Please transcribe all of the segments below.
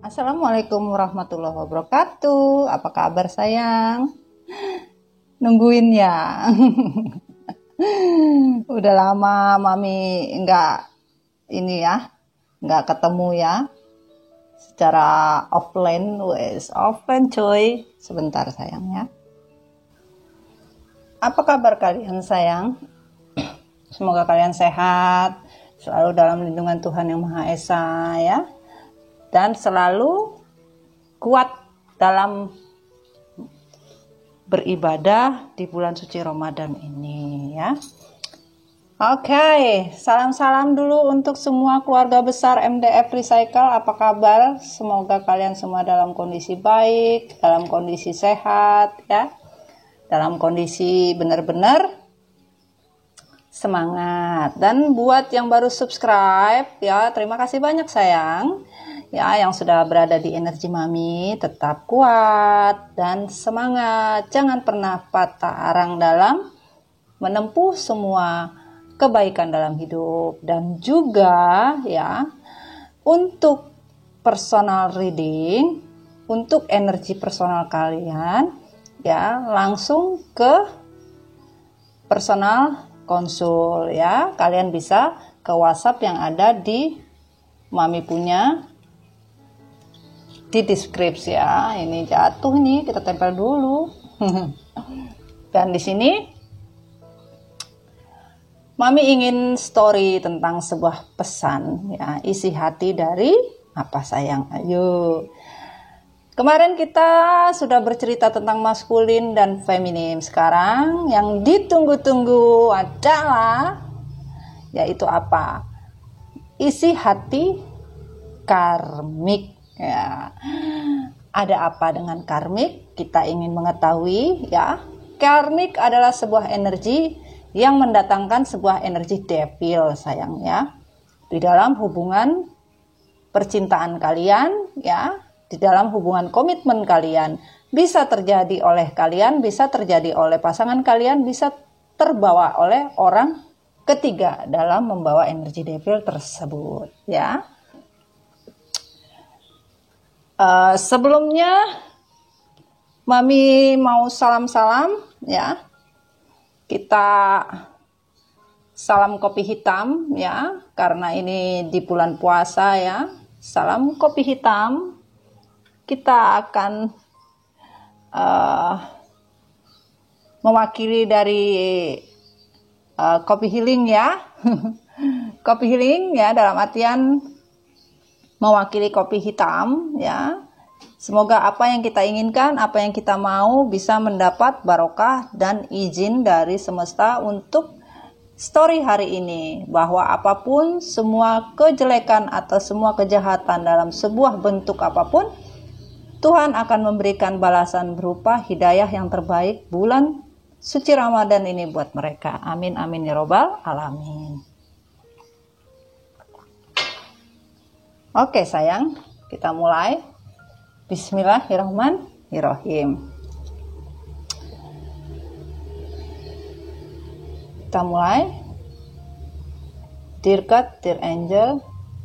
Assalamualaikum warahmatullahi wabarakatuh. Apa kabar sayang? Nungguin ya. Udah lama mami nggak ketemu ya. Secara offline coy. Sebentar sayang ya. Apa kabar kalian sayang? Semoga kalian sehat, selalu dalam lindungan Tuhan Yang Maha Esa ya. Dan selalu kuat dalam beribadah di bulan suci Ramadan ini ya. Oke, salam-salam dulu untuk semua keluarga besar MDF Recycle. Apa kabar? Semoga kalian semua dalam kondisi baik, dalam kondisi sehat ya. Dalam kondisi benar-benar semangat. Dan buat yang baru subscribe ya, terima kasih banyak sayang. Ya, yang sudah berada di Energi Mami, tetap kuat dan semangat. Jangan pernah patah arang dalam menempuh semua kebaikan dalam hidup. Dan juga ya, untuk personal reading, untuk energi personal kalian, ya langsung ke personal konsul ya. Kalian bisa ke WhatsApp yang ada di Mami punya di deskripsi ya. Ini jatuh nih, kita tempel dulu. Dan di sini Mami ingin story tentang sebuah pesan ya, isi hati dari apa sayang. Ayo. Kemarin kita sudah bercerita tentang maskulin dan feminim. Sekarang yang ditunggu-tunggu adalah yaitu apa? Isi hati karmik. Ya, ada apa dengan karmik? Kita ingin mengetahui ya. Karmik adalah sebuah energi yang mendatangkan sebuah energi devil sayang ya. Di dalam hubungan percintaan kalian ya, di dalam hubungan komitmen kalian, bisa terjadi oleh kalian, bisa terjadi oleh pasangan kalian, bisa terbawa oleh orang ketiga dalam membawa energi devil tersebut ya. Sebelumnya Mami mau salam-salam ya. Kita salam kopi hitam ya, karena ini di bulan puasa ya. Salam kopi hitam. Kita akan mewakili dari kopi healing ya. Kopi healing ya, dalam artian mewakili kopi hitam ya. Semoga apa yang kita inginkan, apa yang kita mau bisa mendapat barokah dan izin dari semesta untuk story hari ini. Bahwa apapun, semua kejelekan atau semua kejahatan dalam sebuah bentuk apapun, Tuhan akan memberikan balasan berupa hidayah yang terbaik bulan suci Ramadan ini buat mereka. Amin amin ya robbal alamin. Oke sayang, kita mulai. Bismillahirrahmanirrahim. Kita mulai. Dear God, dear angel,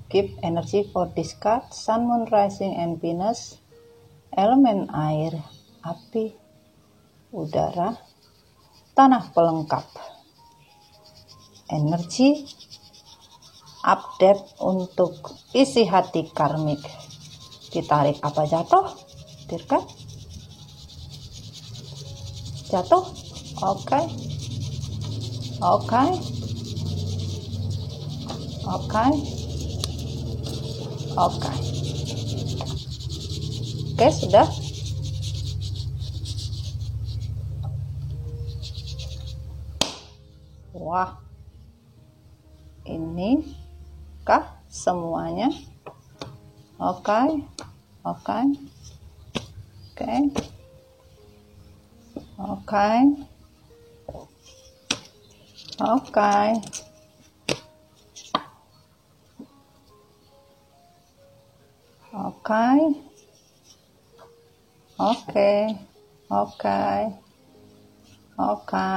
give energy for this card, sun, moon, rising, and Venus, elemen air, api, udara, tanah pelengkap. Energi update untuk isi hati karmik. Ditarik apa jatuh? Dirkat? Jatuh? Oke. Oke. Oke. Oke. Oke, sudah. Wah. Ini kah semuanya? Oke. Oke. Oke. Oke. Oke. Oke. Oke. Oke. Oke.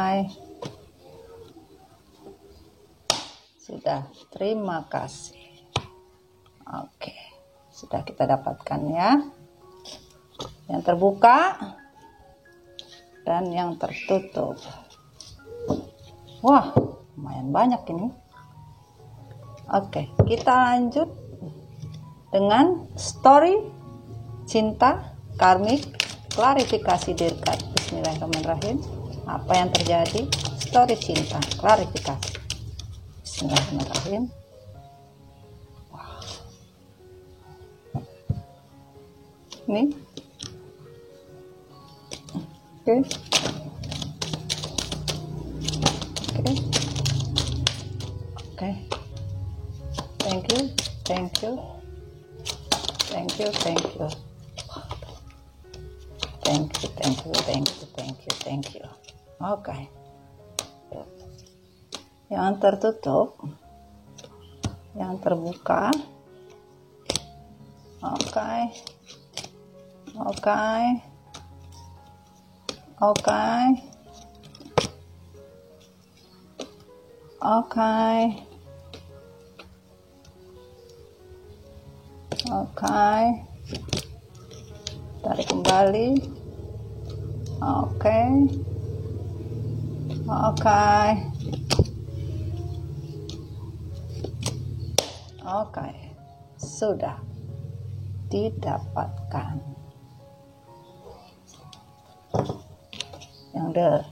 Sudah, terima kasih. Oke. sudah kita dapatkan ya. Yang terbuka dan yang tertutup. Wah, lumayan banyak ini. Oke, kita lanjut dengan story cinta karmik, klarifikasi dirkat. Bismillahirrahmanirrahim. Apa yang terjadi? Story cinta, klarifikasi. Bismillahirrahmanirrahim. Wow. Ini. Oke. Oke. Oke. Thank you. Thank you. Thank you. Thank you. Thank you. Thank you. Thank you. Thank you. Thank you. Oke. Yang tertutup, yang terbuka. Oke. Oke. Oke. Oke. Oke. Tarik kembali. Oke. Oke. Oke. Sudah didapatkan.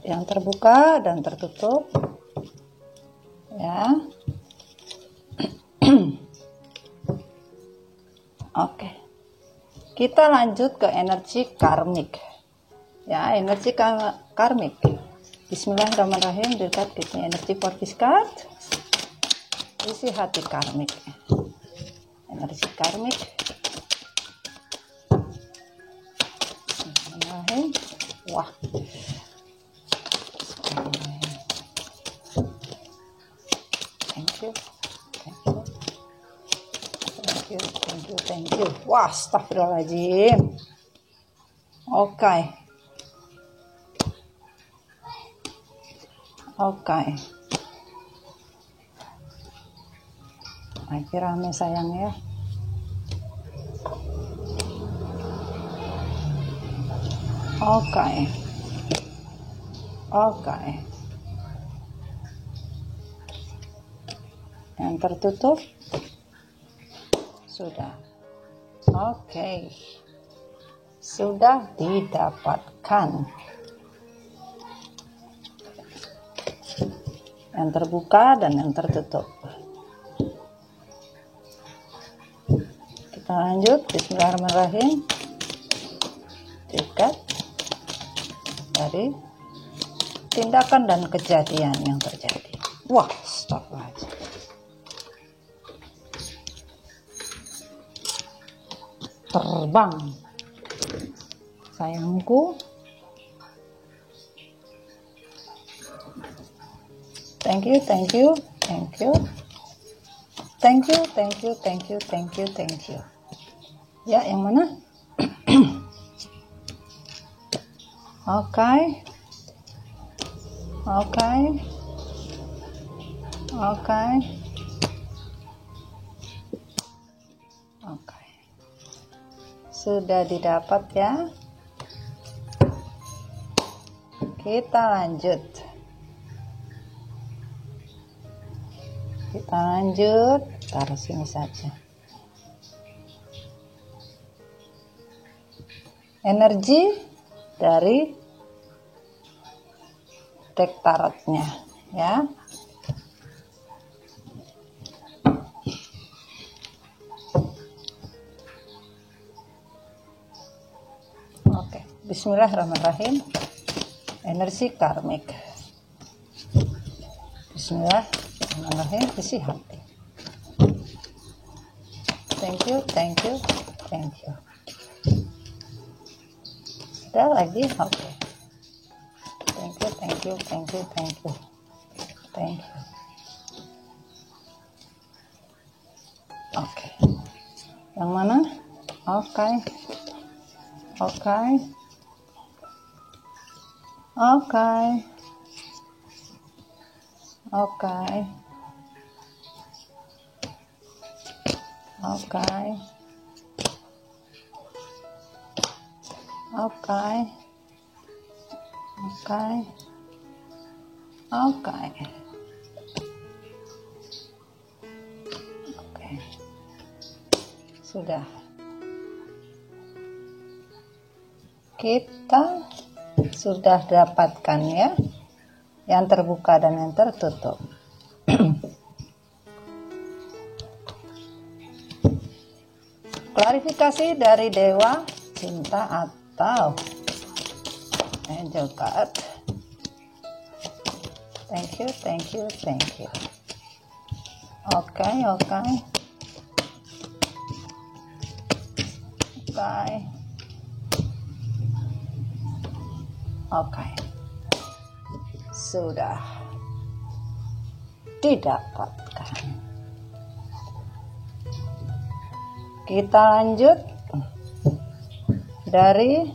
Yang terbuka dan tertutup. Ya. Oke. Kita lanjut ke energi karmik. Ya, energi karmik. Bismillahirrahmanirrahim. Dekat kita energi for this card. Isi hati karmik. Energi karmik. Bismillahirrahmanirrahim. Wah. Thank you. Thank you. Thank you. Thank you. Thank you. Wah, astagfirullahaladzim. Oke. Oke. Lagi rame sayang ya. Oke. Oke. Yang tertutup sudah. Oke. Sudah didapatkan. Yang terbuka dan yang tertutup. Kita lanjut. Bismillahirrahmanirrahim. Dekat dari tindakan dan kejadian yang terjadi. Wah, stop aja. Terbang sayangku. Thank you, thank you, thank you, thank you, thank you, thank you, thank you, thank you. Ya, yang mana? Oke, oke, oke, oke. Sudah didapat ya. Kita lanjut. Kita lanjut. Taruh sini saja. Energi dari deck tarotnya ya. Oke, bismillahirrahmanirrahim. Energi karmik. Bismillahirrahmanirrahim. Isi hati. Thank you, thank you, thank you. Ada lagi? Oke. Thank you, thank you, thank you, thank you, thank you. Oke. Yang mana? Oke. Oke. Oke. Oke. Oke. Oke. Oke. Oke. Oke. Sudah. Kita sudah dapatkan ya, yang terbuka dan yang tertutup. Klarifikasi dari dewa cinta atau angel card. Thank you, thank you, thank you. Oke, oke. Oke. Oke. Sudah didapatkan. Kita lanjut dari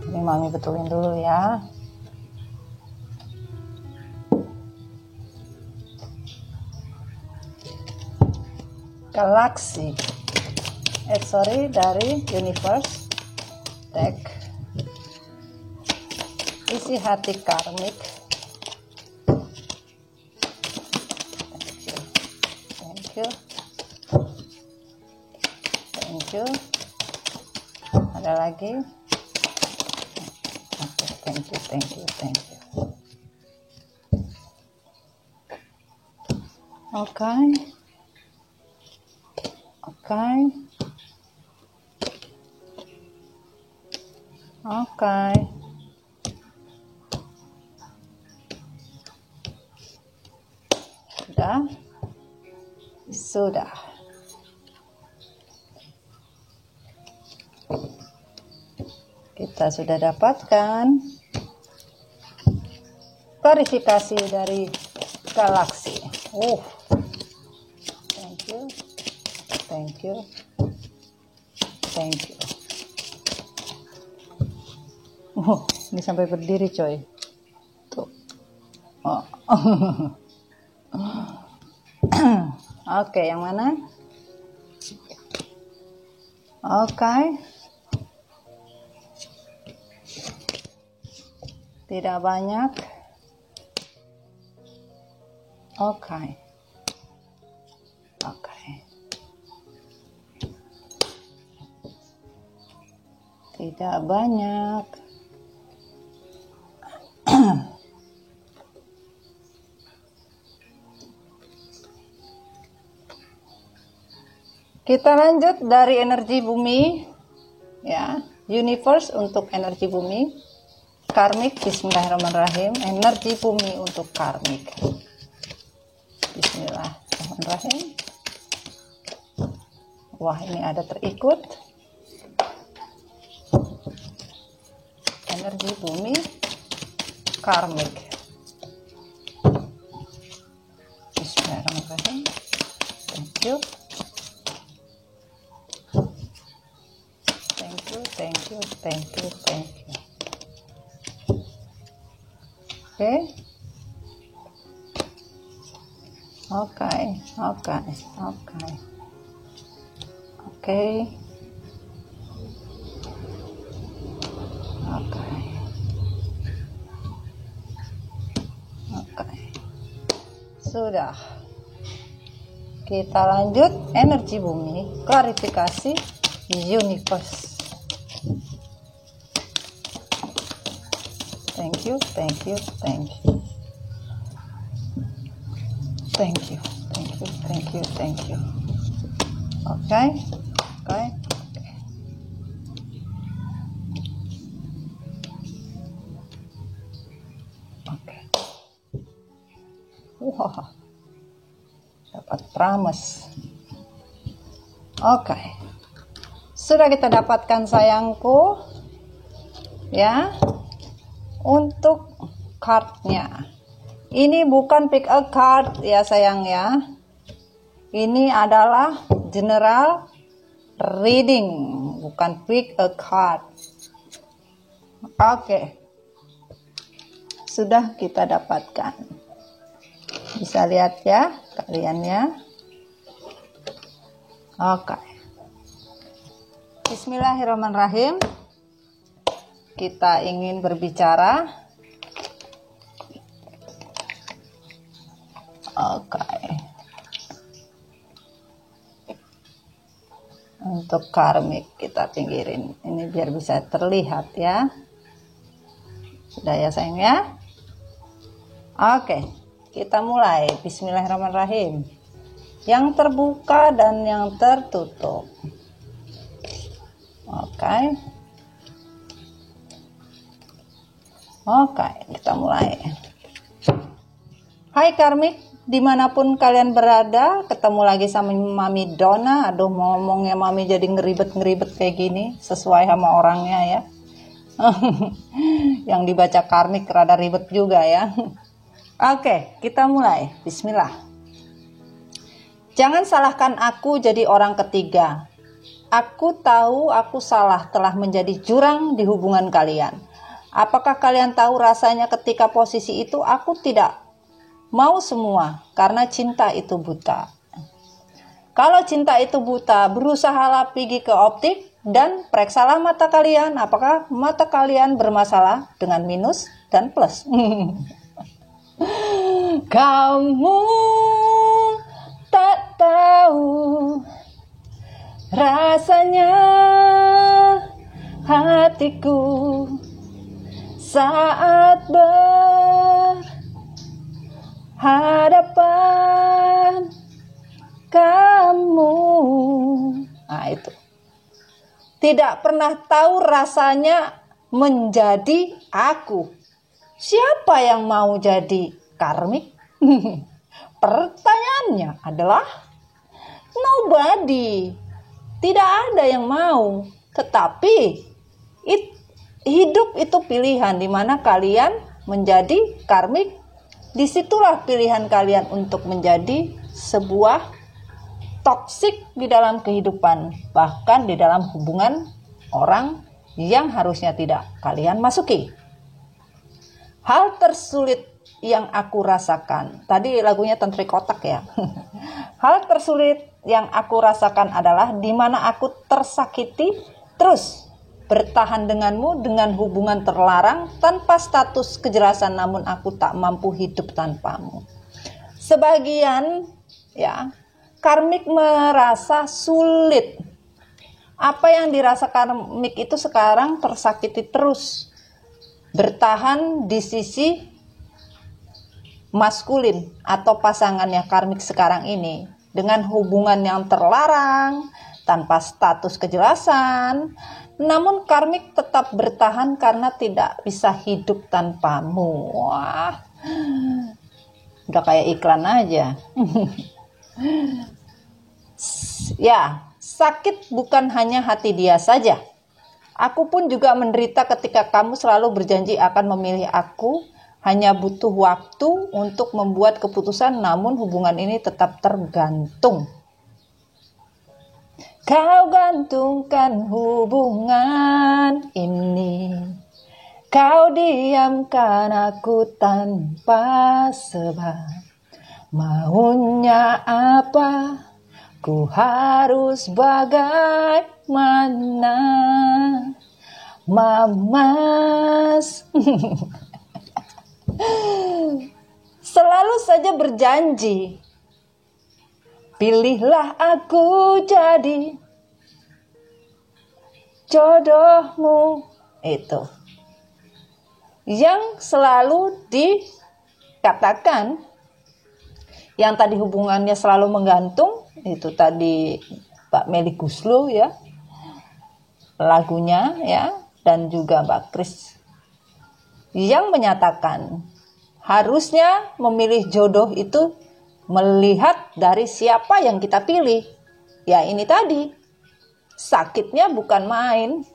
ini Mami betulin dulu ya. Galaksi. Dari universe deck. Isi hati karmik. Thank you. Thank you. Ada lagi? Okay, thank you, thank you, thank you. Okay. Okay. Okay. Sudah. Kita sudah dapatkan klarifikasi dari galaksi. Thank you. Thank you. Thank you. Ini sampai berdiri coy. Tuh. Oh. Oke, yang mana? Oke. Tidak banyak. Oke. Oke. Tidak banyak. Kita lanjut dari energi bumi ya, universe untuk energi bumi, karmik. Bismillahirrahmanirrahim. Energi bumi untuk karmik. Bismillahirrahmanirrahim. Wah, ini ada terikut. Energi bumi karmik. Bismillahirrahmanirrahim. Thank you. Thank you, thank you, thank you. Oke. Oke, oke, oke. Oke. Oke. Oke. Sudah. Kita lanjut energi bumi, klarifikasi universe. Thank you, thank you, thank you. Thank you, thank you, thank you, thank you. Oke, oke. Oke. Wah, dapat promise. Oke. Sudah kita dapatkan sayangku. Ya. Untuk cardnya, ini bukan pick a card ya sayang ya, ini adalah general reading, bukan pick a card. Oke. Sudah kita dapatkan, bisa lihat ya kalian ya. Oke. Bismillahirrahmanirrahim. Kita ingin berbicara. Oke. Untuk karmik kita pinggirin. Ini biar bisa terlihat ya. Sudah ya sayang ya. Oke. Kita mulai. Bismillahirrahmanirrahim. Yang terbuka dan yang tertutup. Oke. Oke, kita mulai. Hai karmik, dimanapun kalian berada, ketemu lagi sama Mami Donna. Aduh, ngomongnya Mami jadi ngeribet-ngeribet kayak gini, sesuai sama orangnya ya. Yang dibaca karmik rada ribet juga ya. Oke, kita mulai. Bismillah. Jangan salahkan aku jadi orang ketiga. Aku tahu aku salah telah menjadi jurang di hubungan kalian. Apakah kalian tahu rasanya ketika posisi itu aku tidak mau semua karena cinta itu buta. Kalau cinta itu buta, berusahalah pergi ke optik dan periksalah mata kalian. Apakah mata kalian bermasalah dengan minus dan plus? Kamu tak tahu rasanya hatiku saat berhadapan kamu. Nah itu. Tidak pernah tahu rasanya menjadi aku. Siapa yang mau jadi karmik? Pertanyaannya adalah nobody. Tidak ada yang mau. Tetapi hidup itu pilihan di mana kalian menjadi karmik. Disitulah pilihan kalian untuk menjadi sebuah toksik di dalam kehidupan, bahkan di dalam hubungan orang yang harusnya tidak kalian masuki. Hal tersulit yang aku rasakan, tadi lagunya Tantri Kotak ya. Hal tersulit yang aku rasakan adalah di mana aku tersakiti terus bertahan denganmu dengan hubungan terlarang tanpa status kejelasan, namun aku tak mampu hidup tanpamu. Sebagian ya karmik merasa sulit. Apa yang dirasa karmik itu sekarang tersakiti terus. Bertahan di sisi maskulin atau pasangannya karmik sekarang ini dengan hubungan yang terlarang tanpa status kejelasan, namun karmik tetap bertahan karena tidak bisa hidup tanpamu. Wah, udah kayak iklan aja. Ya, sakit bukan hanya hati dia saja. Aku pun juga menderita ketika kamu selalu berjanji akan memilih aku. Hanya butuh waktu untuk membuat keputusan, namun hubungan ini tetap tergantung. Kau gantungkan hubungan ini. Kau diamkan aku tanpa sebab. Maunya apa? Ku harus bagaimana? Mamas. Selalu saja berjanji, pilihlah aku jadi jodohmu. Itu yang selalu dikatakan. Yang tadi hubungannya selalu menggantung, itu tadi Mbak Melly Guslo ya, lagunya ya, dan juga Mbak Kris yang menyatakan harusnya memilih jodoh itu melihat dari siapa yang kita pilih. Ya ini tadi, sakitnya bukan main.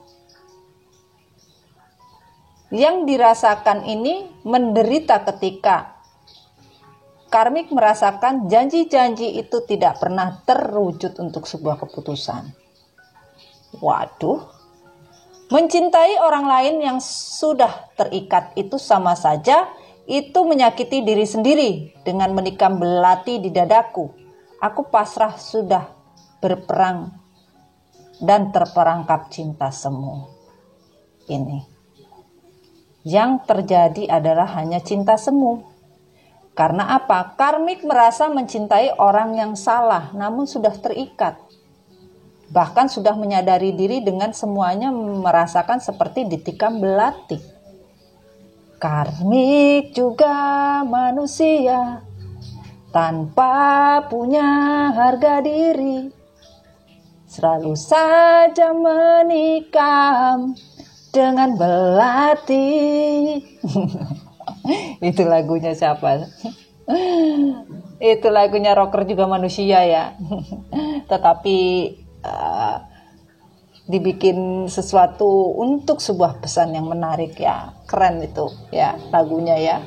Yang dirasakan ini menderita ketika karmik merasakan janji-janji itu tidak pernah terwujud untuk sebuah keputusan. Waduh. Mencintai orang lain yang sudah terikat itu sama saja itu menyakiti diri sendiri dengan menikam belati di dadaku. Aku pasrah sudah berperang dan terperangkap cinta semu. Ini yang terjadi adalah hanya cinta semu. Karena apa? Karmik merasa mencintai orang yang salah, namun sudah terikat. Bahkan sudah menyadari diri dengan semuanya merasakan seperti ditikam belati. Karmik juga manusia, tanpa punya harga diri, selalu saja menikam dengan belati. Itu lagunya siapa? Itu lagunya rocker juga manusia ya. Tetapi dibikin sesuatu untuk sebuah pesan yang menarik ya. Keren itu ya lagunya ya.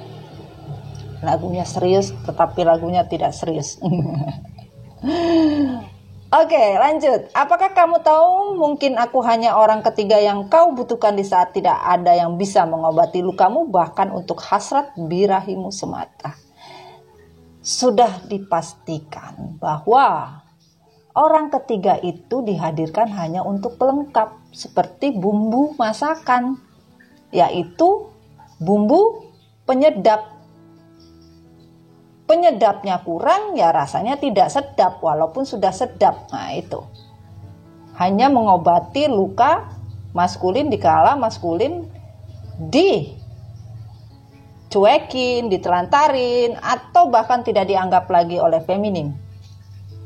Lagunya serius tetapi lagunya tidak serius. Oke, lanjut. Apakah kamu tahu mungkin aku hanya orang ketiga yang kau butuhkan di saat tidak ada yang bisa mengobati lukamu, bahkan untuk hasrat birahimu semata. Sudah dipastikan bahwa orang ketiga itu dihadirkan hanya untuk pelengkap, seperti bumbu masakan, yaitu bumbu penyedap. Penyedapnya kurang, ya rasanya tidak sedap walaupun sudah sedap. Nah itu hanya mengobati luka maskulin dikala maskulin dicuekin, ditelantarin, atau bahkan tidak dianggap lagi oleh feminin.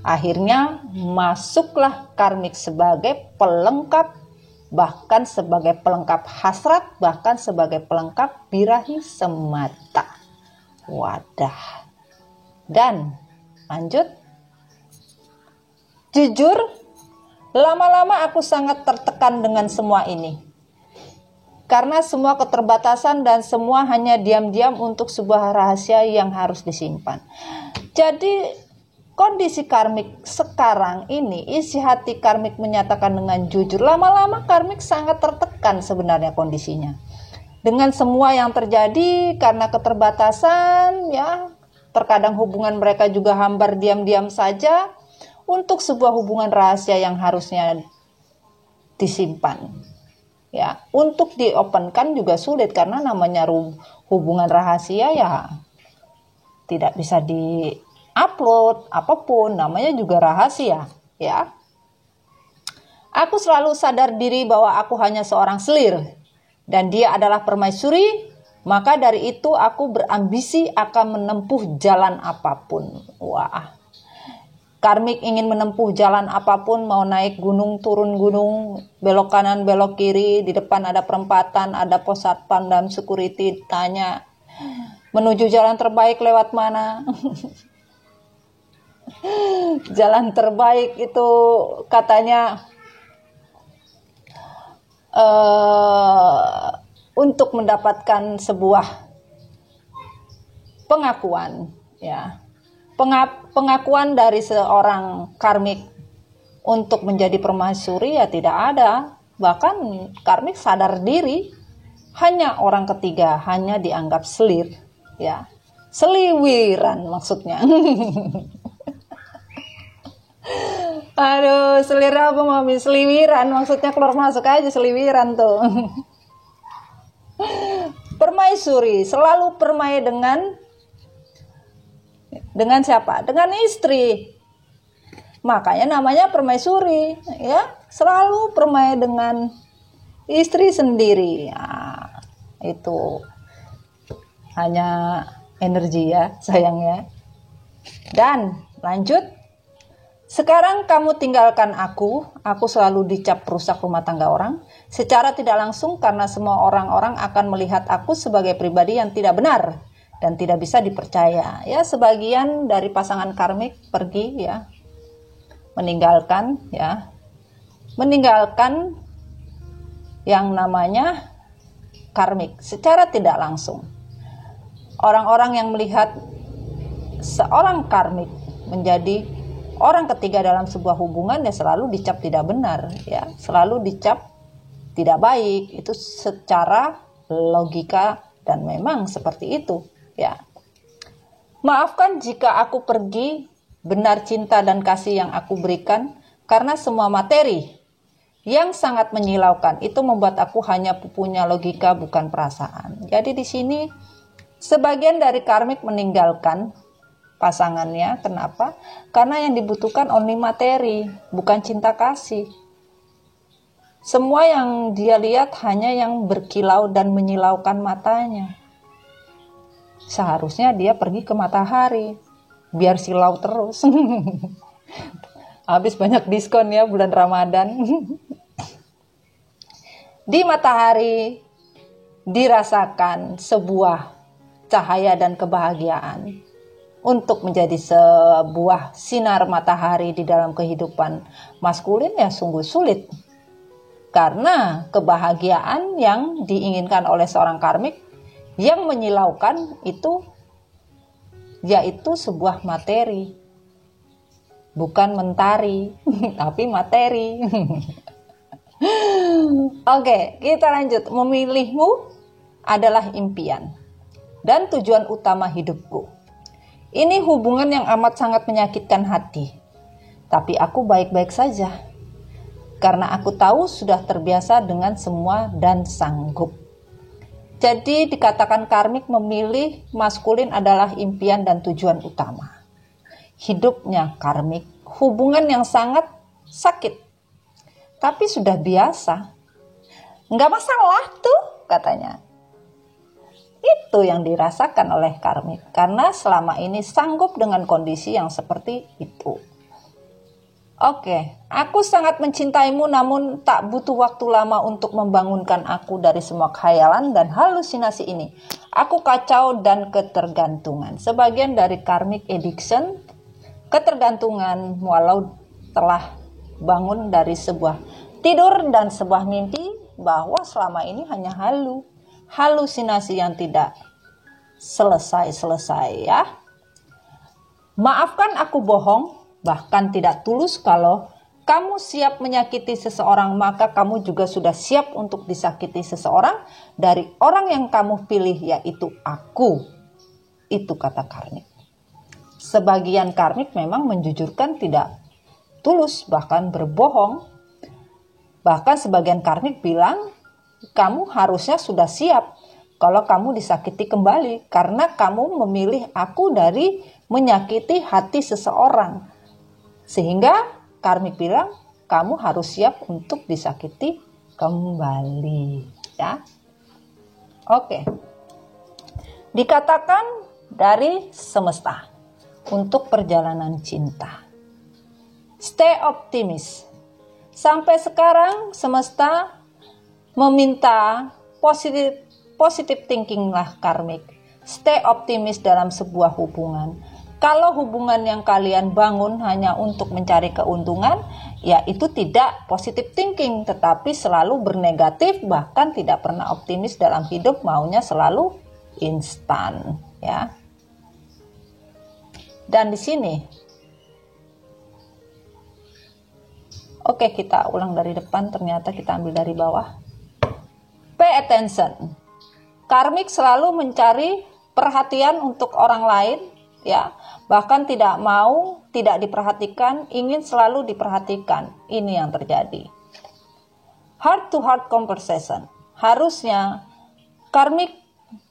Akhirnya masuklah karmik sebagai pelengkap, bahkan sebagai pelengkap hasrat, bahkan sebagai pelengkap birahi semata. Wadah. Dan lanjut, jujur, lama-lama aku sangat tertekan dengan semua ini. Karena semua keterbatasan dan semua hanya diam-diam untuk sebuah rahasia yang harus disimpan. Jadi kondisi karmik sekarang ini, isi hati karmik menyatakan dengan jujur, lama-lama karmik sangat tertekan sebenarnya kondisinya. Dengan semua yang terjadi karena keterbatasan ya. Terkadang hubungan mereka juga hambar diam-diam saja untuk sebuah hubungan rahasia yang harusnya disimpan. Ya, untuk diopenkan juga sulit karena namanya hubungan rahasia ya tidak bisa di-upload apapun, namanya juga rahasia, ya. Aku selalu sadar diri bahwa aku hanya seorang selir dan dia adalah permaisuri. Maka dari itu aku berambisi akan menempuh jalan apapun. Wah, karmik ingin menempuh jalan apapun, mau naik gunung, turun gunung, belok kanan, belok kiri, di depan ada perempatan, ada pos satpam dan security tanya, menuju jalan terbaik lewat mana? Jalan terbaik itu katanya untuk mendapatkan sebuah pengakuan, ya, pengakuan dari seorang karmik untuk menjadi permaisuri ya tidak ada. Bahkan karmik sadar diri, hanya orang ketiga, hanya dianggap selir, ya, seliwiran maksudnya. Aduh, selir apa mami? Seliwiran maksudnya keluar masuk aja seliwiran tuh. Permaisuri selalu permai dengan siapa? Dengan istri. Makanya namanya permaisuri, ya, selalu permai dengan istri sendiri. Nah, itu hanya energi ya, sayangnya. Dan lanjut. Sekarang kamu tinggalkan aku selalu dicap perusak rumah tangga orang, secara tidak langsung karena semua orang-orang akan melihat aku sebagai pribadi yang tidak benar dan tidak bisa dipercaya. Ya, sebagian dari pasangan karmik pergi ya, meninggalkan yang namanya karmik secara tidak langsung. Orang-orang yang melihat seorang karmik menjadi orang ketiga dalam sebuah hubungan ya selalu dicap tidak benar, ya, selalu dicap tidak baik. Itu secara logika dan memang seperti itu, ya. Maafkan jika aku pergi, benar cinta dan kasih yang aku berikan Karena semua materi yang sangat menyilaukan itu membuat aku hanya punya logika bukan perasaan. Jadi di sini sebagian dari karmik meninggalkan pasangannya. Kenapa? Karena yang dibutuhkan only materi, bukan cinta kasih. Semua yang dia lihat hanya yang berkilau dan menyilaukan matanya. Seharusnya dia pergi ke matahari, biar silau terus. Habis banyak diskon ya bulan Ramadan. Di matahari dirasakan sebuah cahaya dan kebahagiaan. Untuk menjadi sebuah sinar matahari di dalam kehidupan maskulin ya sungguh sulit. Karena kebahagiaan yang diinginkan oleh seorang karmik yang menyilaukan itu yaitu sebuah materi. Bukan mentari, tapi materi. Oke, kita lanjut. Memilihmu adalah impian dan tujuan utama hidupku. Ini hubungan yang amat sangat menyakitkan hati. Tapi aku baik-baik saja. Karena aku tahu sudah terbiasa dengan semua dan sanggup. Jadi dikatakan karmik memilih maskulin adalah impian dan tujuan utama. Hidupnya karmik, hubungan yang sangat sakit. Tapi sudah biasa. Nggak masalah tuh katanya. Itu yang dirasakan oleh karmik. Karena selama ini sanggup dengan kondisi yang seperti itu. Oke, aku sangat mencintaimu namun tak butuh waktu lama untuk membangunkan aku dari semua khayalan dan halusinasi ini. Aku kacau dan ketergantungan. Sebagian dari karmic addiction, ketergantungan walau telah bangun dari sebuah tidur dan sebuah mimpi bahwa selama ini hanya halusinasi yang tidak selesai ya. Maafkan aku bohong. Bahkan tidak tulus. Kalau kamu siap menyakiti seseorang, maka kamu juga sudah siap untuk disakiti seseorang dari orang yang kamu pilih, yaitu aku. Itu kata karmik. Sebagian karmik memang menjujurkan tidak tulus, bahkan berbohong. Bahkan sebagian karmik bilang, kamu harusnya sudah siap kalau kamu disakiti kembali, karena kamu memilih aku dari menyakiti hati seseorang. Sehingga karmik bilang kamu harus siap untuk disakiti kembali ya. Oke. Dikatakan dari semesta untuk perjalanan cinta. Stay optimis. Sampai sekarang semesta meminta positive thinking lah karmik. Stay optimis dalam sebuah hubungan. Kalau hubungan yang kalian bangun hanya untuk mencari keuntungan, ya itu tidak positive thinking, tetapi selalu bernegatif, bahkan tidak pernah optimis dalam hidup, maunya selalu instan, ya. Dan di sini, oke, kita ulang dari depan, ternyata kita ambil dari bawah. Pay attention. Karmik selalu mencari perhatian untuk orang lain, ya, bahkan tidak diperhatikan, ingin selalu diperhatikan. Ini yang terjadi. Heart to heart conversation. Harusnya karmik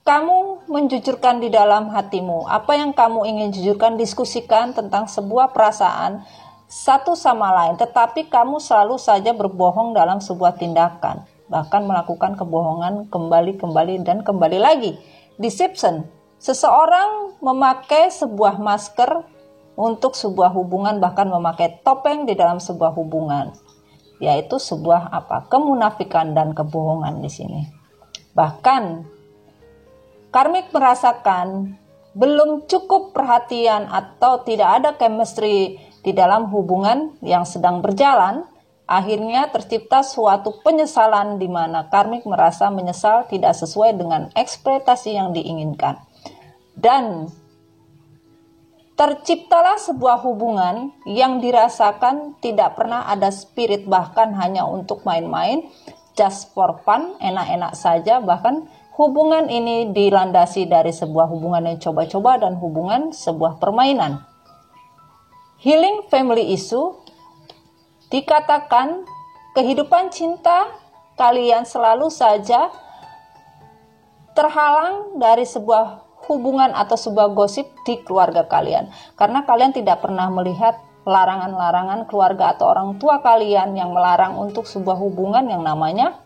kamu menjujurkan di dalam hatimu apa yang kamu ingin jujurkan, diskusikan tentang sebuah perasaan satu sama lain, tetapi kamu selalu saja berbohong dalam sebuah tindakan, bahkan melakukan kebohongan kembali dan kembali lagi. Deception. Seseorang memakai sebuah masker untuk sebuah hubungan, bahkan memakai topeng di dalam sebuah hubungan, yaitu sebuah kemunafikan dan kebohongan di sini. Bahkan karmik merasakan belum cukup perhatian atau tidak ada chemistry di dalam hubungan yang sedang berjalan. Akhirnya tercipta suatu penyesalan di mana karmik merasa menyesal tidak sesuai dengan ekspektasi yang diinginkan. Dan terciptalah sebuah hubungan yang dirasakan tidak pernah ada spirit, bahkan hanya untuk main-main, just for fun, enak-enak saja. Bahkan hubungan ini dilandasi dari sebuah hubungan yang coba-coba dan hubungan sebuah permainan. Healing family issue. dikatakan kehidupan cinta kalian selalu saja terhalang dari sebuah hubungan atau sebuah gosip di keluarga kalian. Karena kalian tidak pernah melihat larangan-larangan keluarga atau orang tua kalian yang melarang untuk sebuah hubungan yang namanya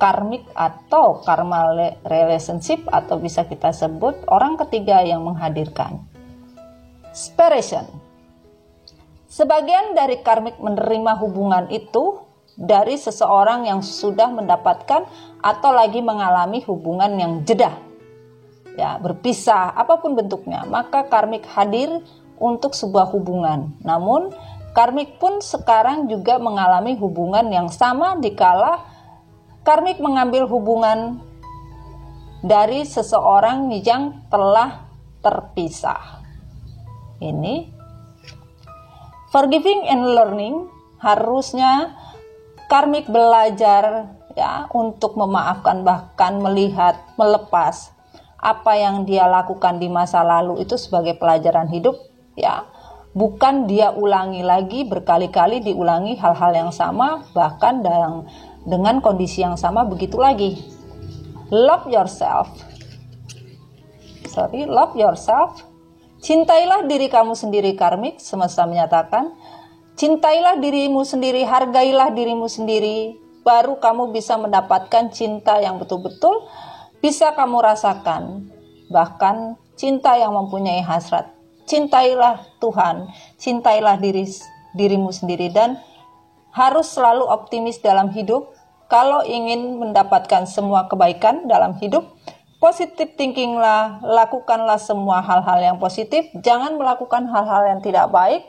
karmik atau karma relationship, atau bisa kita sebut orang ketiga yang menghadirkan. Separation. Sebagian dari karmik menerima hubungan itu dari seseorang yang sudah mendapatkan atau lagi mengalami hubungan yang jeda, ya, berpisah apapun bentuknya, maka karmik hadir untuk sebuah hubungan. Namun karmik pun sekarang juga mengalami hubungan yang sama dikala karmik mengambil hubungan dari seseorang yang telah terpisah. Ini forgiving and learning, harusnya karmik belajar, ya, untuk memaafkan, bahkan melihat, melepas apa yang dia lakukan di masa lalu itu sebagai pelajaran hidup, ya. Bukan dia ulangi lagi, berkali-kali diulangi hal-hal yang sama, bahkan dengan kondisi yang sama begitu lagi. Love yourself. Love yourself. Cintailah diri kamu sendiri, karmik semesta menyatakan. Cintailah dirimu sendiri, hargailah dirimu sendiri, baru kamu bisa mendapatkan cinta yang betul-betul bisa kamu rasakan. Bahkan cinta yang mempunyai hasrat. Cintailah Tuhan, cintailah dirimu sendiri, dan harus selalu optimis dalam hidup. Kalau ingin mendapatkan semua kebaikan dalam hidup, positive thinkinglah, lakukanlah semua hal-hal yang positif, jangan melakukan hal-hal yang tidak baik,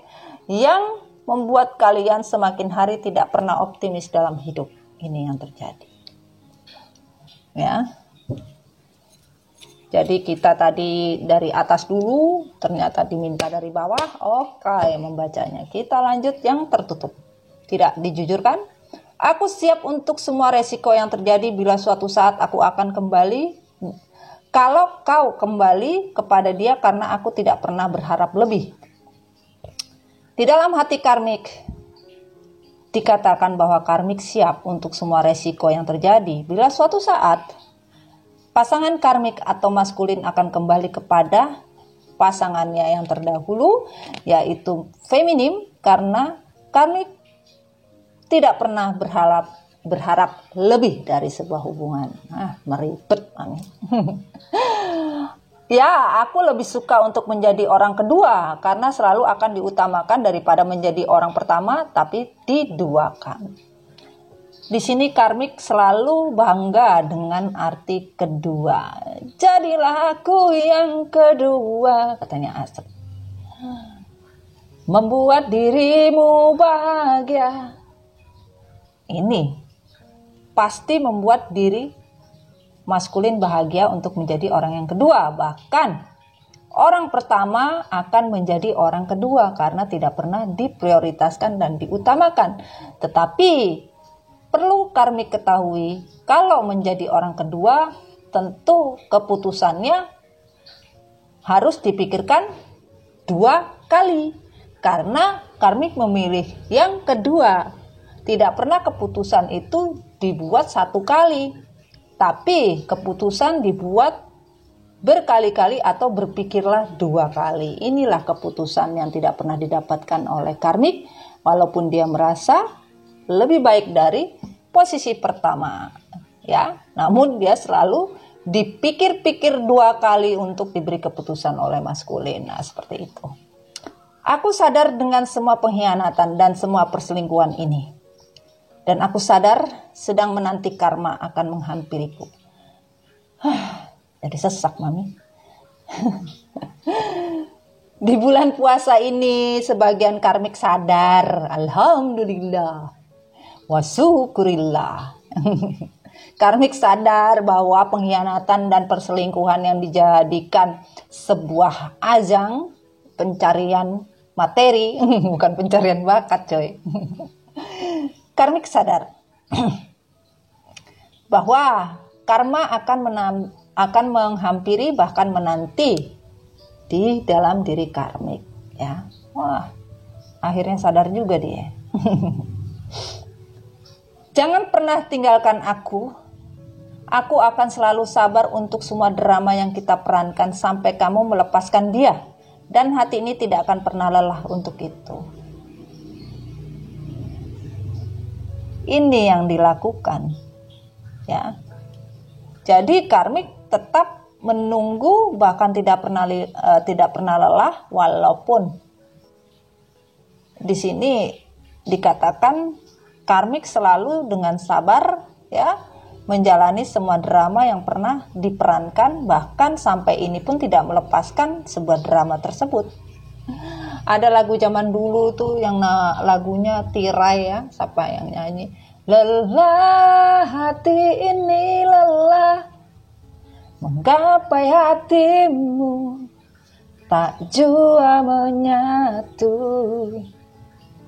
yang membuat kalian semakin hari tidak pernah optimis dalam hidup. Ini yang terjadi. Ya. Jadi kita tadi dari atas dulu, ternyata diminta dari bawah. Oke, membacanya. Kita lanjut yang tertutup. Tidak dijujurkan. Aku siap untuk semua resiko yang terjadi bila suatu saat aku akan kembali. Kalau kau kembali kepada dia, karena aku tidak pernah berharap lebih. Di dalam hati karmik dikatakan bahwa karmik siap untuk semua resiko yang terjadi bila suatu saat pasangan karmik atau maskulin akan kembali kepada pasangannya yang terdahulu, yaitu feminim, karena karmik tidak pernah berharap lebih dari sebuah hubungan. Meribet. Ya, aku lebih suka untuk menjadi orang kedua karena selalu akan diutamakan daripada menjadi orang pertama, tapi diduakan. Di sini karmik selalu bangga dengan arti kedua. Jadilah aku yang kedua, katanya Asep. Membuat dirimu bahagia. Ini pasti membuat diri maskulin bahagia untuk menjadi orang yang kedua. Bahkan orang pertama akan menjadi orang kedua karena tidak pernah diprioritaskan dan diutamakan. Tetapi perlu karmik ketahui, kalau menjadi orang kedua tentu keputusannya harus dipikirkan 2 kali. Karena karmik memilih yang kedua. Tidak pernah keputusan itu dibuat 1 kali. Tapi keputusan dibuat berkali-kali atau berpikirlah 2 kali. Inilah keputusan yang tidak pernah didapatkan oleh karmik, walaupun dia merasa lebih baik dari posisi pertama. Ya, namun dia selalu dipikir-pikir 2 kali untuk diberi keputusan oleh maskulin. Nah, seperti itu. Aku sadar dengan semua pengkhianatan dan semua perselingkuhan ini. Dan aku sadar sedang menanti karma akan menghampiriku. Jadi sesak, Mami. Di bulan puasa ini sebagian karmik sadar. Alhamdulillah. Wa syukurillah. Karmik sadar bahwa pengkhianatan dan perselingkuhan yang dijadikan sebuah ajang pencarian materi, bukan pencarian bakat, coy. Karmik sadar bahwa karma akan menghampiri, bahkan menanti di dalam diri karmik, ya. Wah, akhirnya sadar juga dia. Jangan pernah tinggalkan aku. Aku akan selalu sabar untuk semua drama yang kita perankan sampai kamu melepaskan dia. Dan hati ini tidak akan pernah lelah untuk itu. Ini yang dilakukan. Ya. Jadi karmik tetap menunggu, bahkan tidak pernah lelah, walaupun di sini dikatakan karmik selalu dengan sabar, ya, menjalani semua drama yang pernah diperankan, bahkan sampai ini pun tidak melepaskan sebuah drama tersebut. Ada lagu zaman dulu tuh yang lagunya Tirai, ya, siapa yang nyanyi? Lelah hati ini lelah menggapai hatimu, tak jua menyatu.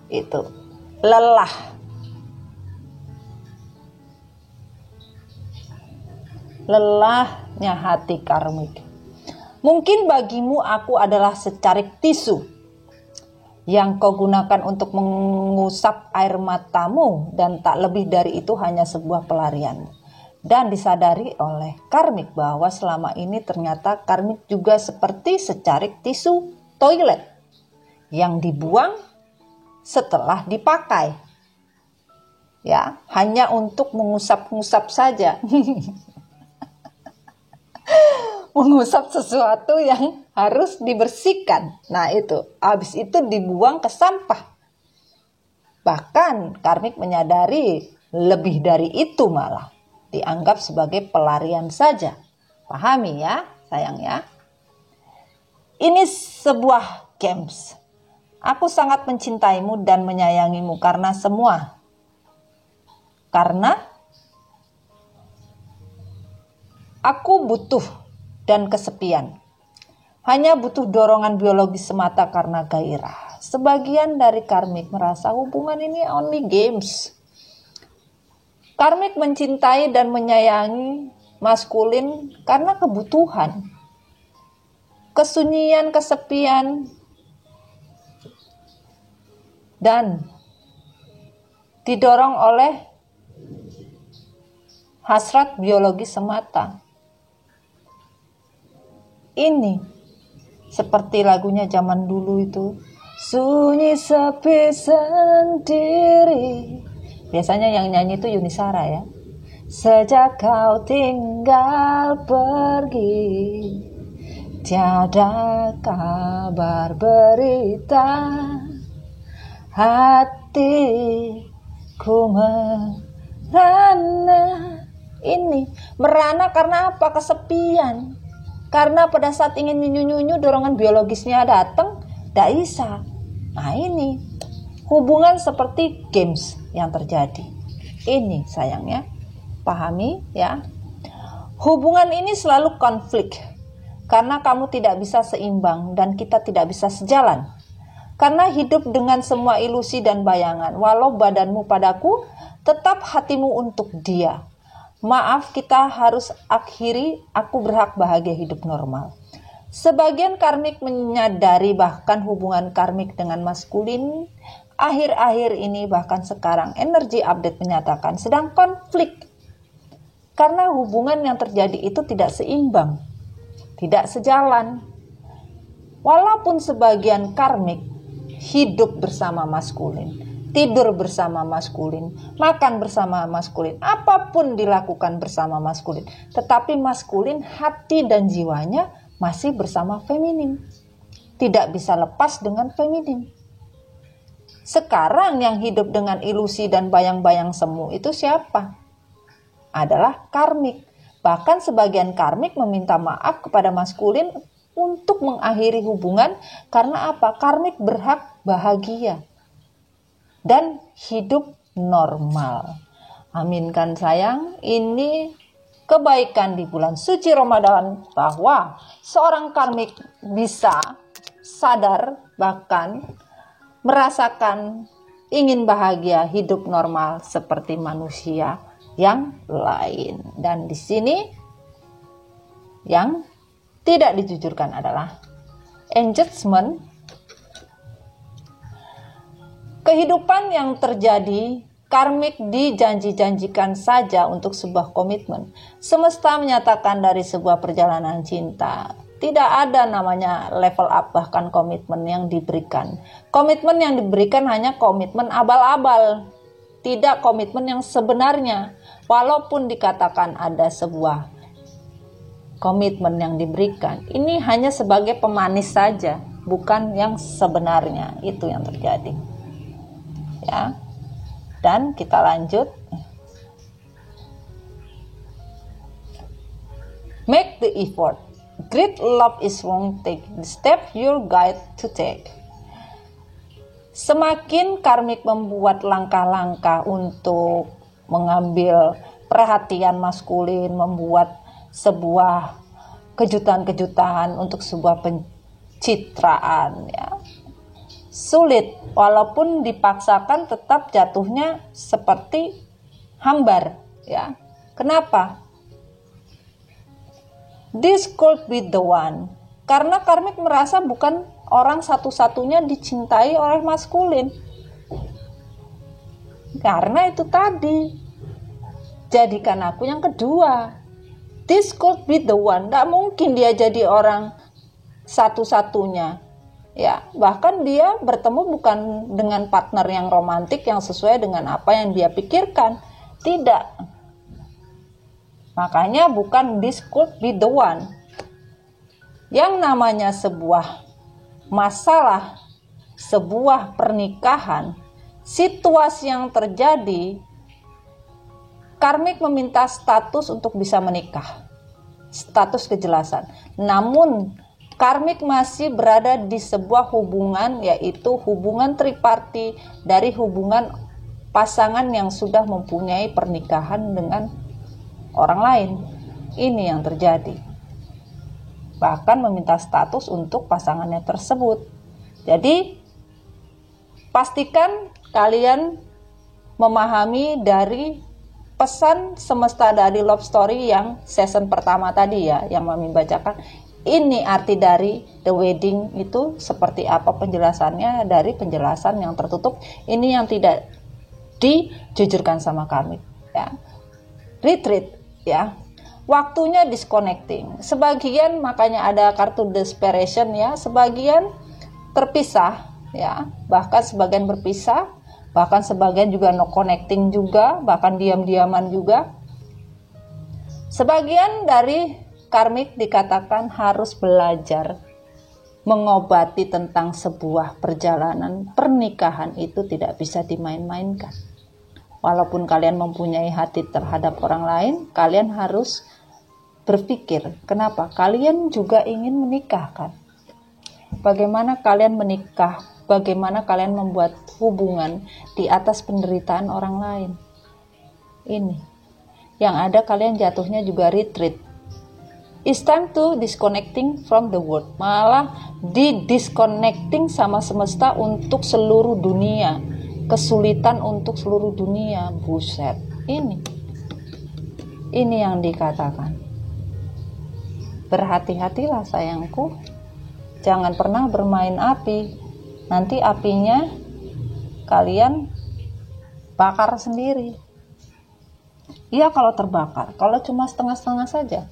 Itu lelah. Lelahnya hati karmik. Mungkin bagimu aku adalah secarik tisu yang kau gunakan untuk mengusap air matamu, dan tak lebih dari itu hanya sebuah pelarian. Dan disadari oleh karmik bahwa selama ini ternyata karmik juga seperti secarik tisu toilet yang dibuang setelah dipakai. Ya, hanya untuk mengusap-ngusap saja. Mengusap sesuatu yang harus dibersihkan. Nah itu, habis itu dibuang ke sampah. Bahkan karmik menyadari lebih dari itu malah dianggap sebagai pelarian saja. Pahami ya sayang ya. Ini sebuah games. Aku sangat mencintaimu dan menyayangimu karena semua. Karena aku butuh dan kesepian. Hanya butuh dorongan biologis semata karena gairah. Sebagian dari karmik merasa hubungan ini only games. Karmik mencintai dan menyayangi maskulin karena kebutuhan. Kesunyian, kesepian, dan didorong oleh hasrat biologis semata. Ini seperti lagunya zaman dulu itu, sunyi sepi sendiri. Biasanya yang nyanyi itu Yuni Shara ya. Sejak kau tinggal pergi, tiada kabar berita, hatiku merana. Ini merana karena apa? Kesepian. Karena pada saat ingin nyunyu-nyunyu, dorongan biologisnya datang, tidak bisa. Nah ini, hubungan seperti games yang terjadi. Ini sayangnya, pahami ya. Hubungan ini selalu konflik. Karena kamu tidak bisa seimbang dan kita tidak bisa sejalan. Karena hidup dengan semua ilusi dan bayangan. Walau badanmu padaku, tetap hatimu untuk dia. Maaf, kita harus akhiri, aku berhak bahagia hidup normal. Sebagian karmik menyadari bahkan hubungan karmik dengan maskulin akhir-akhir ini, bahkan sekarang energi update menyatakan sedang konflik. Karena hubungan yang terjadi itu tidak seimbang, tidak sejalan. Walaupun sebagian karmik hidup bersama maskulin, tidur bersama maskulin, makan bersama maskulin, apapun dilakukan bersama maskulin, tetapi maskulin hati dan jiwanya masih bersama feminin. Tidak bisa lepas dengan feminin. Sekarang yang hidup dengan ilusi dan bayang-bayang semu itu siapa? Adalah karmik. Bahkan sebagian karmik meminta maaf kepada maskulin untuk mengakhiri hubungan karena apa? Karmik berhak bahagia dan hidup normal. Aminkan sayang, ini kebaikan di bulan suci Ramadan bahwa seorang karmik bisa sadar bahkan merasakan ingin bahagia hidup normal seperti manusia yang lain. Dan di sini yang tidak dijujurkan adalah engagement, Kehidupan yang terjadi karmik dijanji-janjikan saja untuk sebuah komitmen. Semesta menyatakan dari sebuah perjalanan cinta. Tidak ada namanya level up bahkan komitmen yang diberikan. Komitmen yang diberikan hanya komitmen abal-abal. Tidak komitmen yang sebenarnya. Walaupun dikatakan ada sebuah komitmen yang diberikan, ini hanya sebagai pemanis saja, bukan yang sebenarnya. Itu yang terjadi. Ya. Dan kita lanjut. Make the effort. Great love is won't take the step your guide to take. Semakin karmik membuat langkah-langkah untuk mengambil perhatian maskulin, membuat sebuah kejutan-kejutan untuk sebuah pencitraan, ya. Sulit, walaupun dipaksakan tetap jatuhnya seperti hambar, ya. Kenapa? This could be the one. Karena karmik merasa bukan orang satu-satunya dicintai oleh maskulin. Karena itu tadi, jadikan aku yang kedua. This could be the one. Tidak mungkin dia jadi orang satu-satunya. Ya, bahkan dia bertemu bukan dengan partner yang romantik yang sesuai dengan apa yang dia pikirkan. Tidak. Makanya bukan this could be the one. Yang namanya sebuah masalah, sebuah pernikahan, situasi yang terjadi, karmik meminta status untuk bisa menikah. Status kejelasan. Namun karmik masih berada di sebuah hubungan, yaitu hubungan triparti dari hubungan pasangan yang sudah mempunyai pernikahan dengan orang lain. Ini yang terjadi. Bahkan meminta status untuk pasangannya tersebut. Jadi pastikan kalian memahami dari pesan semesta dari love story yang season pertama tadi, ya, yang Mami bacakan. Ini arti dari the wedding itu seperti apa penjelasannya dari penjelasan yang tertutup. Ini yang tidak dijujurkan sama kami, ya. Retreat, ya. Waktunya disconnecting. Sebagian makanya ada kartu desperation, ya. Sebagian terpisah, ya. Bahkan sebagian berpisah, bahkan sebagian juga no connecting juga, bahkan diam-diaman juga. Sebagian dari karmik dikatakan harus belajar mengobati tentang sebuah perjalanan pernikahan itu tidak bisa dimain-mainkan. Walaupun kalian mempunyai hati terhadap orang lain, kalian harus berpikir, kenapa kalian juga ingin menikah, kan? Bagaimana kalian menikah? Bagaimana kalian membuat hubungan di atas penderitaan orang lain? Ini. Yang ada kalian jatuhnya juga retreat. It's time to disconnecting from the world. Malah di-disconnecting sama semesta untuk seluruh dunia. Kesulitan untuk seluruh dunia. Buset. Ini yang dikatakan. Berhati-hatilah sayangku. Jangan pernah bermain api. Nanti apinya kalian bakar sendiri. Iya kalau terbakar. Kalau cuma setengah-setengah saja.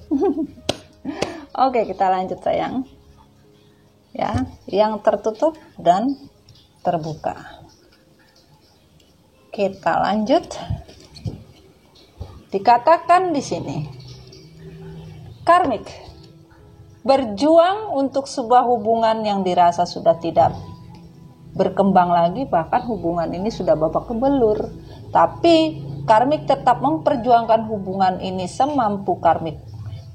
Oke, kita lanjut sayang. Ya, yang tertutup dan terbuka. Kita lanjut. Dikatakan di sini, karmik berjuang untuk sebuah hubungan yang dirasa sudah tidak berkembang lagi, bahkan hubungan ini sudah babak belur. Tapi karmik tetap memperjuangkan hubungan ini semampu karmik.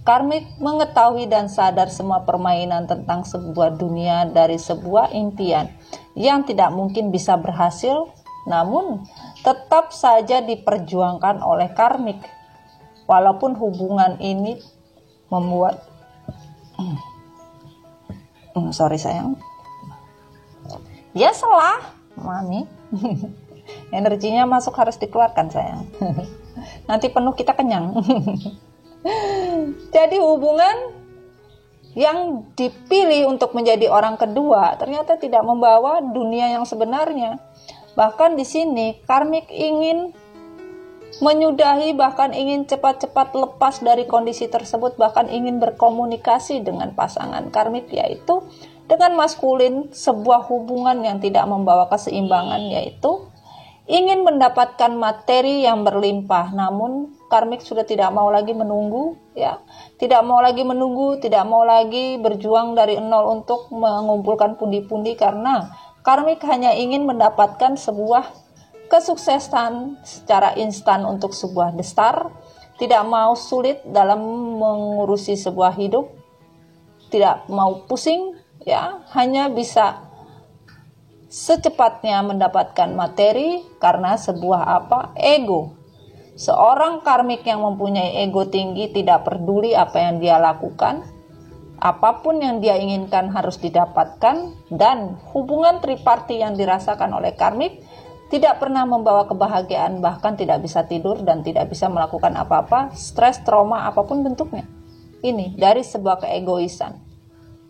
Karmik mengetahui dan sadar semua permainan tentang sebuah dunia dari sebuah impian yang tidak mungkin bisa berhasil, namun tetap saja diperjuangkan oleh karmik. Walaupun hubungan ini membuat sorry sayang. Ya salah, Mami. Energinya masuk harus dikeluarkan sayang. Nanti penuh kita kenyang. Jadi hubungan yang dipilih untuk menjadi orang kedua ternyata tidak membawa dunia yang sebenarnya. Bahkan di sini karmik ingin menyudahi, bahkan ingin cepat-cepat lepas dari kondisi tersebut, bahkan ingin berkomunikasi dengan pasangan karmik, yaitu dengan maskulin, sebuah hubungan yang tidak membawa keseimbangan, yaitu ingin mendapatkan materi yang berlimpah. Namun karmik sudah tidak mau lagi menunggu, ya, tidak mau lagi menunggu, tidak mau lagi berjuang dari nol untuk mengumpulkan pundi-pundi, karena karmik hanya ingin mendapatkan sebuah kesuksesan secara instan untuk sebuah destar, tidak mau sulit dalam mengurusi sebuah hidup, tidak mau pusing, ya, hanya bisa secepatnya mendapatkan materi karena sebuah ego. Seorang karmik yang mempunyai ego tinggi tidak peduli apa yang dia lakukan, apapun yang dia inginkan harus didapatkan, dan hubungan triparti yang dirasakan oleh karmik tidak pernah membawa kebahagiaan, bahkan tidak bisa tidur dan tidak bisa melakukan apa-apa, stres, trauma, apapun bentuknya. Ini dari sebuah keegoisan,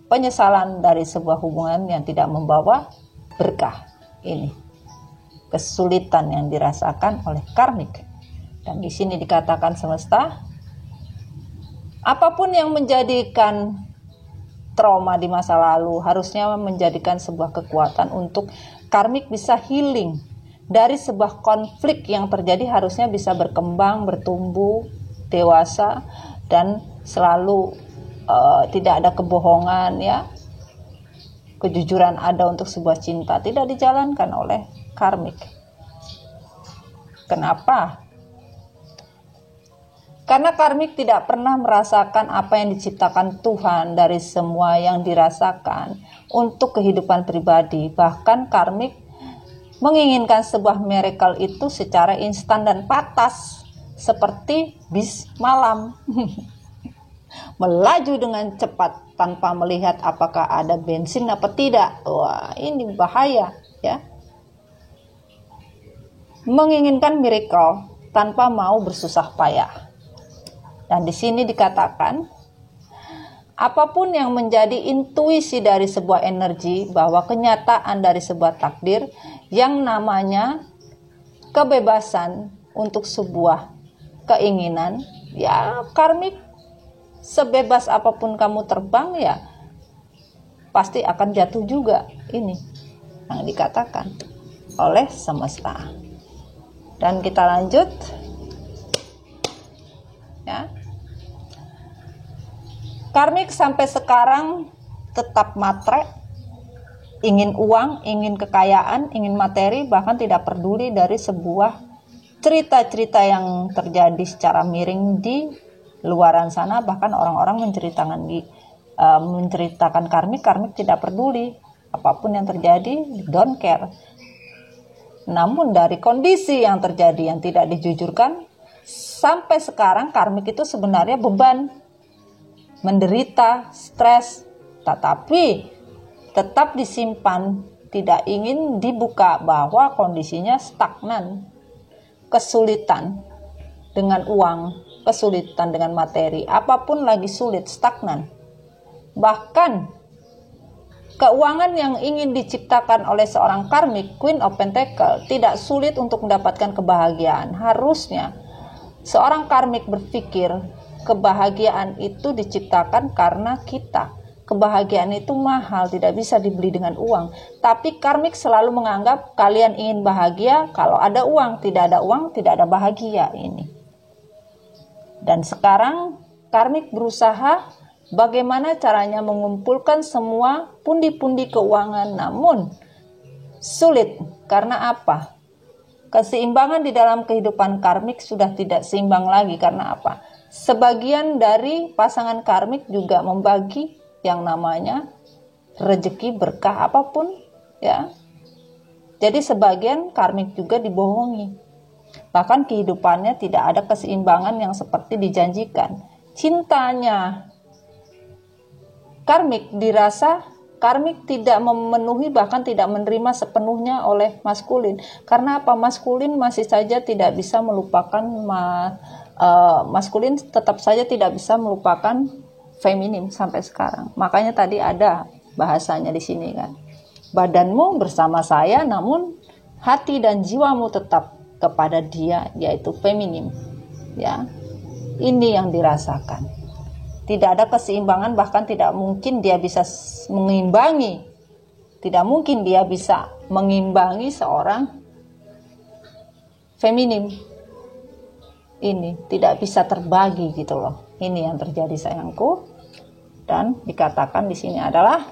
penyesalan dari sebuah hubungan yang tidak membawa berkah. Ini kesulitan yang dirasakan oleh karmik. Dan di sini dikatakan semesta, apapun yang menjadikan trauma di masa lalu harusnya menjadikan sebuah kekuatan untuk karmik bisa healing. Dari sebuah konflik yang terjadi harusnya bisa berkembang, bertumbuh, dewasa, dan selalu tidak ada kebohongan, ya. Kejujuran ada untuk sebuah cinta tidak dijalankan oleh karmik. Kenapa? Karena karmik tidak pernah merasakan apa yang diciptakan Tuhan dari semua yang dirasakan untuk kehidupan pribadi. Bahkan karmik menginginkan sebuah miracle itu secara instan dan patas, seperti bis malam. Melaju dengan cepat tanpa melihat apakah ada bensin apa tidak. Wah, ini bahaya, ya. Menginginkan miracle tanpa mau bersusah payah. Dan di sini dikatakan, apapun yang menjadi intuisi dari sebuah energi, bahwa kenyataan dari sebuah takdir yang namanya kebebasan untuk sebuah keinginan, ya, karmik sebebas apapun kamu terbang, ya pasti akan jatuh juga. Ini yang dikatakan oleh semesta. Dan kita lanjut, ya. Karmik sampai sekarang tetap matre, ingin uang, ingin kekayaan, ingin materi, bahkan tidak peduli dari sebuah cerita-cerita yang terjadi secara miring di luaran sana. Bahkan orang-orang menceritakan karmik tidak peduli apapun yang terjadi, don't care. Namun dari kondisi yang terjadi yang tidak dijujurkan, sampai sekarang karmik itu sebenarnya beban, menderita, stres, tetapi tetap disimpan, tidak ingin dibuka bahwa kondisinya stagnan, kesulitan dengan uang, kesulitan dengan materi, apapun lagi sulit, stagnan. Bahkan keuangan yang ingin diciptakan oleh seorang karmik, Queen of Pentacle, tidak sulit untuk mendapatkan kebahagiaan. Harusnya seorang karmik berpikir kebahagiaan itu diciptakan karena kita. Kebahagiaan itu mahal, tidak bisa dibeli dengan uang. Tapi karmik selalu menganggap kalian ingin bahagia kalau ada uang. Tidak ada uang, tidak ada bahagia ini. Dan sekarang karmik berusaha bagaimana caranya mengumpulkan semua pundi-pundi keuangan. Namun sulit. Karena apa? Keseimbangan di dalam kehidupan karmik sudah tidak seimbang lagi. Karena apa? Sebagian dari pasangan karmik juga membagi yang namanya rezeki, berkah, apapun, ya. Jadi sebagian karmik juga dibohongi. Bahkan kehidupannya tidak ada keseimbangan yang seperti dijanjikan. Cintanya karmik dirasa karmik tidak memenuhi, bahkan tidak menerima sepenuhnya oleh maskulin. Karena apa? Maskulin masih saja tidak bisa melupakan maskulin tetap saja tidak bisa melupakan feminim sampai sekarang. Makanya tadi ada bahasanya di sini kan. Badanmu bersama saya namun hati dan jiwamu tetap kepada dia, yaitu feminim. Ya, ini yang dirasakan. Tidak ada keseimbangan, bahkan tidak mungkin dia bisa mengimbangi. Tidak mungkin dia bisa mengimbangi seorang feminim. Ini tidak bisa terbagi gitu loh. Ini yang terjadi sayangku. Dan dikatakan di sini adalah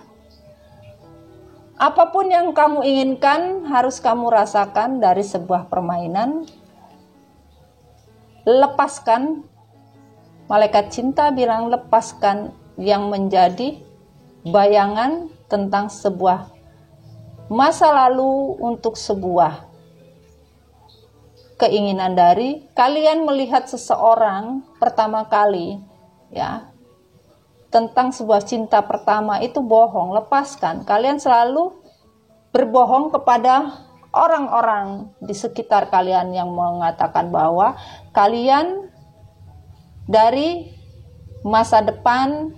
apapun yang kamu inginkan harus kamu rasakan dari sebuah permainan. Lepaskan. Malaikat cinta bilang lepaskan yang menjadi bayangan tentang sebuah masa lalu untuk sebuah keinginan dari kalian melihat seseorang pertama kali, ya, tentang sebuah cinta pertama itu bohong. Lepaskan. Kalian selalu berbohong kepada orang-orang di sekitar kalian yang mengatakan bahwa kalian dari masa depan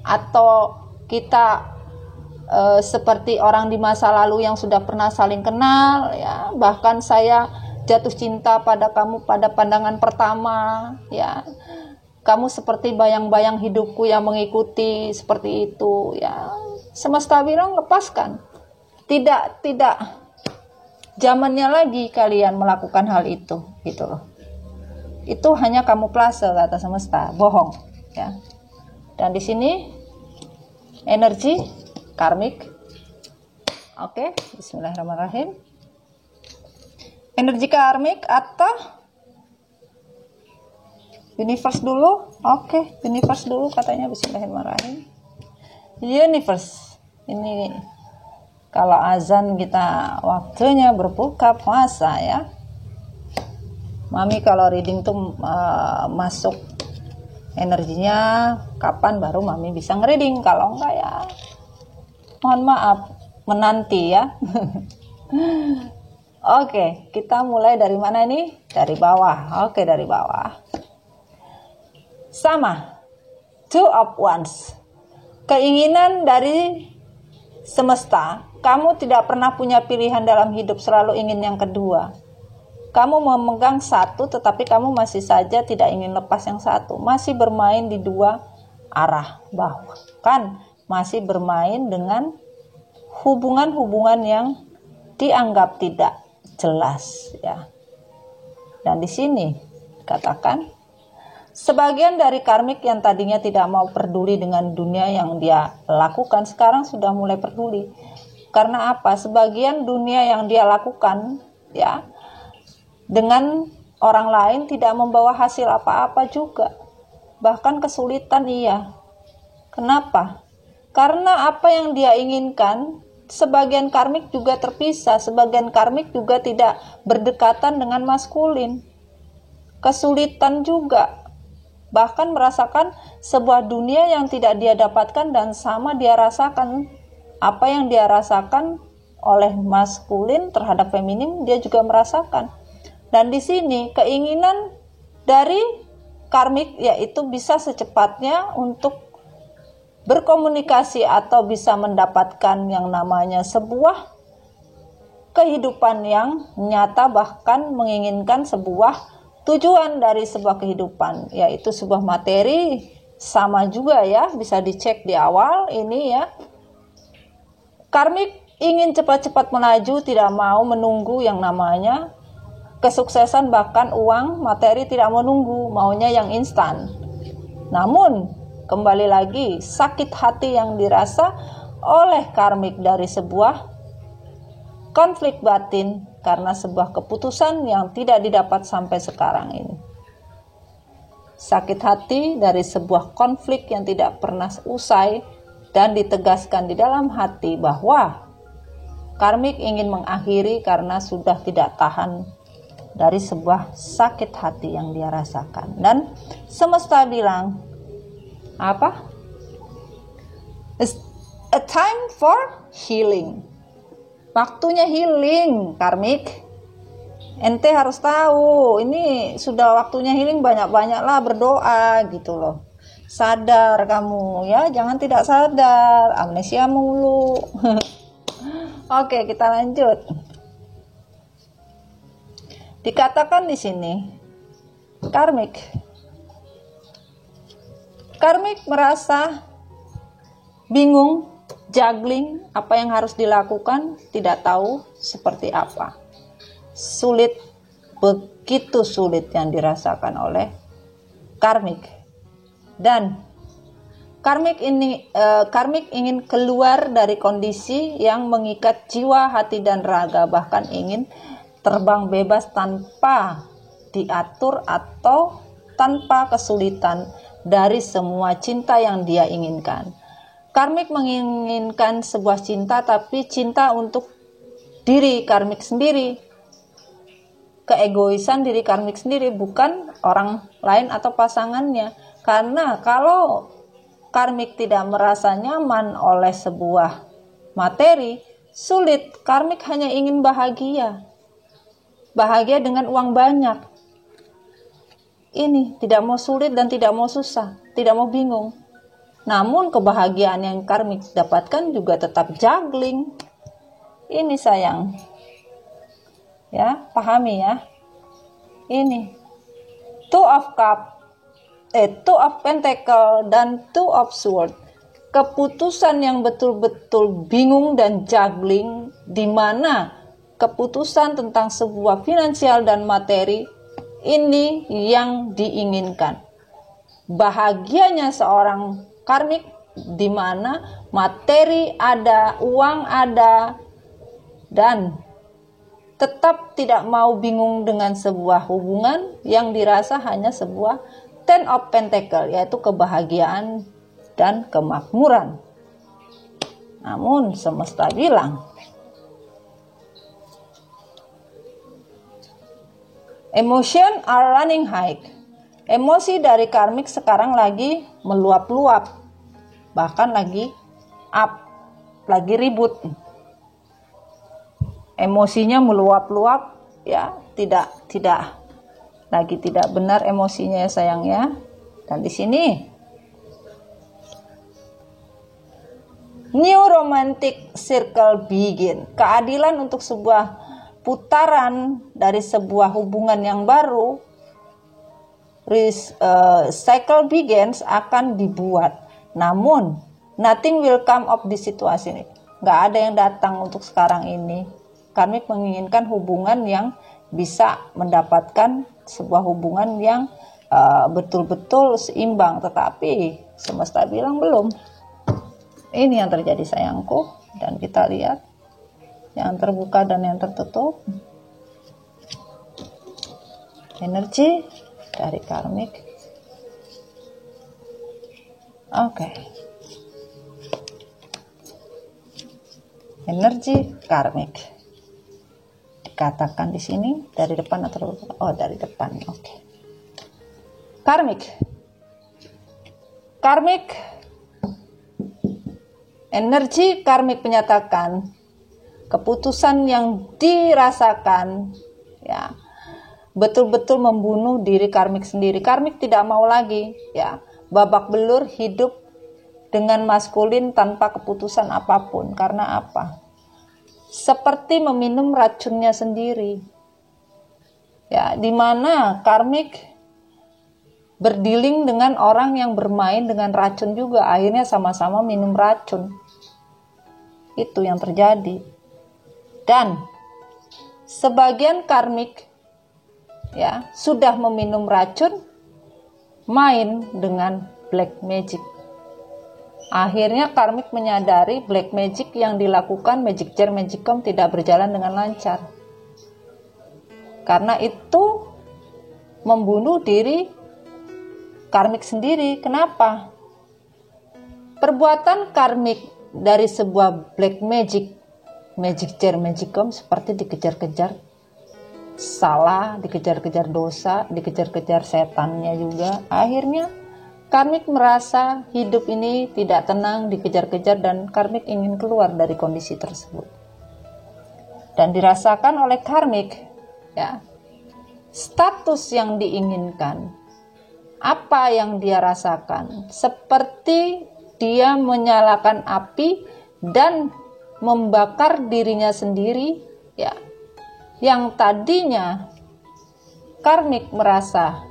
atau kita seperti orang di masa lalu yang sudah pernah saling kenal, ya, bahkan saya jatuh cinta pada kamu pada pandangan pertama, ya, kamu seperti bayang-bayang hidupku yang mengikuti, seperti itu, ya. Semesta bilang lepaskan. Tidak zamannya lagi kalian melakukan hal itu, gitu loh. Itu hanya kamuflase kata semesta, bohong, ya. Dan di sini energi karmik. Oke, bismillahirrahmanirrahim. Energi karmik atau universe dulu. Oke, universe dulu katanya, bismillahirrahmanirrahim. Universe. Ini kalau azan kita waktunya berbuka puasa, ya. Mami kalau reading tuh masuk energinya kapan baru Mami bisa ngereading. Kalau enggak ya mohon maaf, menanti ya. Oke, kita mulai dari mana ini? Dari bawah. Oke, dari bawah. Sama. Two of Wands. Keinginan dari semesta. Kamu tidak pernah punya pilihan dalam hidup, selalu ingin yang kedua. Kamu memegang satu, tetapi kamu masih saja tidak ingin lepas yang satu. Masih bermain di dua arah. Bahkan masih bermain dengan hubungan-hubungan yang dianggap tidak jelas, ya. Dan di sini katakan sebagian dari karmik yang tadinya tidak mau peduli dengan dunia yang dia lakukan, sekarang sudah mulai peduli. Karena apa? Sebagian dunia yang dia lakukan, ya, dengan orang lain tidak membawa hasil apa-apa juga. Bahkan kesulitan iya. Kenapa? Karena apa yang dia inginkan, sebagian karmik juga terpisah, sebagian karmik juga tidak berdekatan dengan maskulin. Kesulitan juga. Bahkan merasakan sebuah dunia yang tidak dia dapatkan dan sama dia rasakan. Apa yang dia rasakan oleh maskulin terhadap feminim, dia juga merasakan. Dan di sini keinginan dari karmik yaitu bisa secepatnya untuk berkomunikasi atau bisa mendapatkan yang namanya sebuah kehidupan yang nyata, bahkan menginginkan sebuah tujuan dari sebuah kehidupan, yaitu sebuah materi. Sama juga ya, bisa dicek di awal ini ya. Karmik ingin cepat-cepat melaju, tidak mau menunggu yang namanya kesuksesan, bahkan uang, materi tidak menunggu, maunya yang instan. Namun, kembali lagi, sakit hati yang dirasa oleh karmik dari sebuah konflik batin karena sebuah keputusan yang tidak didapat sampai sekarang ini. Sakit hati dari sebuah konflik yang tidak pernah usai dan ditegaskan di dalam hati bahwa karmik ingin mengakhiri karena sudah tidak tahan dari sebuah sakit hati yang dia rasakan. Dan semesta bilang apa? It's a time for healing. Waktunya healing, karmik. Ente harus tahu, ini sudah waktunya healing, banyak-banyaklah berdoa gitu loh. Sadar kamu ya, jangan tidak sadar, amnesia mulu. Oke, kita lanjut. Dikatakan di sini karmik merasa bingung, juggling, apa yang harus dilakukan, tidak tahu seperti apa. Sulit, begitu sulit yang dirasakan oleh karmik. Dan karmik ingin keluar dari kondisi yang mengikat jiwa, hati, dan raga, bahkan ingin terbang bebas tanpa diatur atau tanpa kesulitan dari semua cinta yang dia inginkan. Karmik menginginkan sebuah cinta, tapi cinta untuk diri karmik sendiri. Keegoisan diri karmik sendiri, bukan orang lain atau pasangannya. Karena kalau karmik tidak merasa nyaman oleh sebuah materi, sulit. Karmik hanya ingin bahagia. Bahagia dengan uang banyak. Ini tidak mau sulit dan tidak mau susah, tidak mau bingung. Namun kebahagiaan yang karmik dapatkan juga tetap juggling. Ini sayang. Ya, pahami ya. Ini Two of Pentacle dan Two of Swords. Keputusan yang betul-betul bingung dan juggling, di mana keputusan tentang sebuah finansial dan materi ini yang diinginkan. Bahagianya seorang karmik di mana materi ada, uang ada, dan tetap tidak mau bingung dengan sebuah hubungan yang dirasa hanya sebuah Ten of Pentacle, yaitu kebahagiaan dan kemakmuran. Namun semesta bilang, emotion are running high. Emosi dari karmik sekarang lagi meluap-luap, bahkan lagi up, lagi ribut. Emosinya meluap-luap, ya, tidak benar emosinya ya sayang ya. Dan di sini new romantic circle begin. Keadilan untuk sebuah putaran dari sebuah hubungan yang baru, cycle begins, akan dibuat. Namun nothing will come of this situation. Nggak ada yang datang untuk sekarang ini. Karmik menginginkan hubungan yang bisa mendapatkan sebuah hubungan yang betul-betul seimbang, tetapi semesta bilang belum. Ini yang terjadi sayangku, dan kita lihat yang terbuka dan yang tertutup. Energi dari karmik. Oke. Energi karmik. Dikatakan di sini dari depan atau dari depan. Oke. Karmik. Energi karmik menyatakan keputusan yang dirasakan, ya, betul-betul membunuh diri karmik sendiri. Karmik tidak mau lagi, ya, babak belur hidup dengan maskulin tanpa keputusan apapun. Karena apa? Seperti meminum racunnya sendiri. Ya, di mana karmik berdealing dengan orang yang bermain dengan racun juga, akhirnya sama-sama minum racun. Itu yang terjadi. Dan sebagian karmik, ya, sudah meminum racun, main dengan black magic. Akhirnya karmik menyadari black magic yang dilakukan Magic Jar Magicom tidak berjalan dengan lancar. Karena itu membunuh diri karmik sendiri. Kenapa? Perbuatan karmik dari sebuah black magic, Magic Jar Magicom, seperti dikejar-kejar salah, dikejar-kejar dosa, dikejar-kejar setannya juga. Akhirnya karmik merasa hidup ini tidak tenang, dikejar-kejar, dan karmik ingin keluar dari kondisi tersebut. Dan dirasakan oleh karmik, ya, status yang diinginkan. Apa yang dia rasakan? Seperti dia menyalakan api dan membakar dirinya sendiri, ya, yang tadinya karmik merasa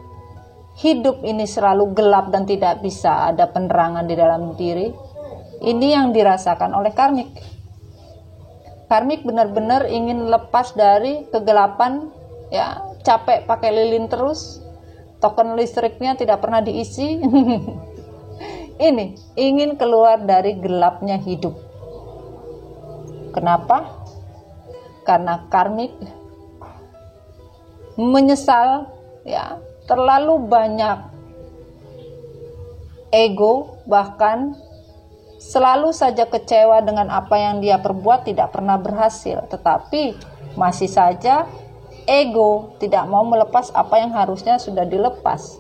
hidup ini selalu gelap dan tidak bisa ada penerangan di dalam diri, ini yang dirasakan oleh karmik. Karmik benar-benar ingin lepas dari kegelapan, ya, capek pakai lilin terus, token listriknya tidak pernah diisi. Ini ingin keluar dari gelapnya hidup. Kenapa? Karena karmik menyesal, ya, terlalu banyak ego, bahkan selalu saja kecewa dengan apa yang dia perbuat, tidak pernah berhasil. Tetapi masih saja ego tidak mau melepas apa yang harusnya sudah dilepas.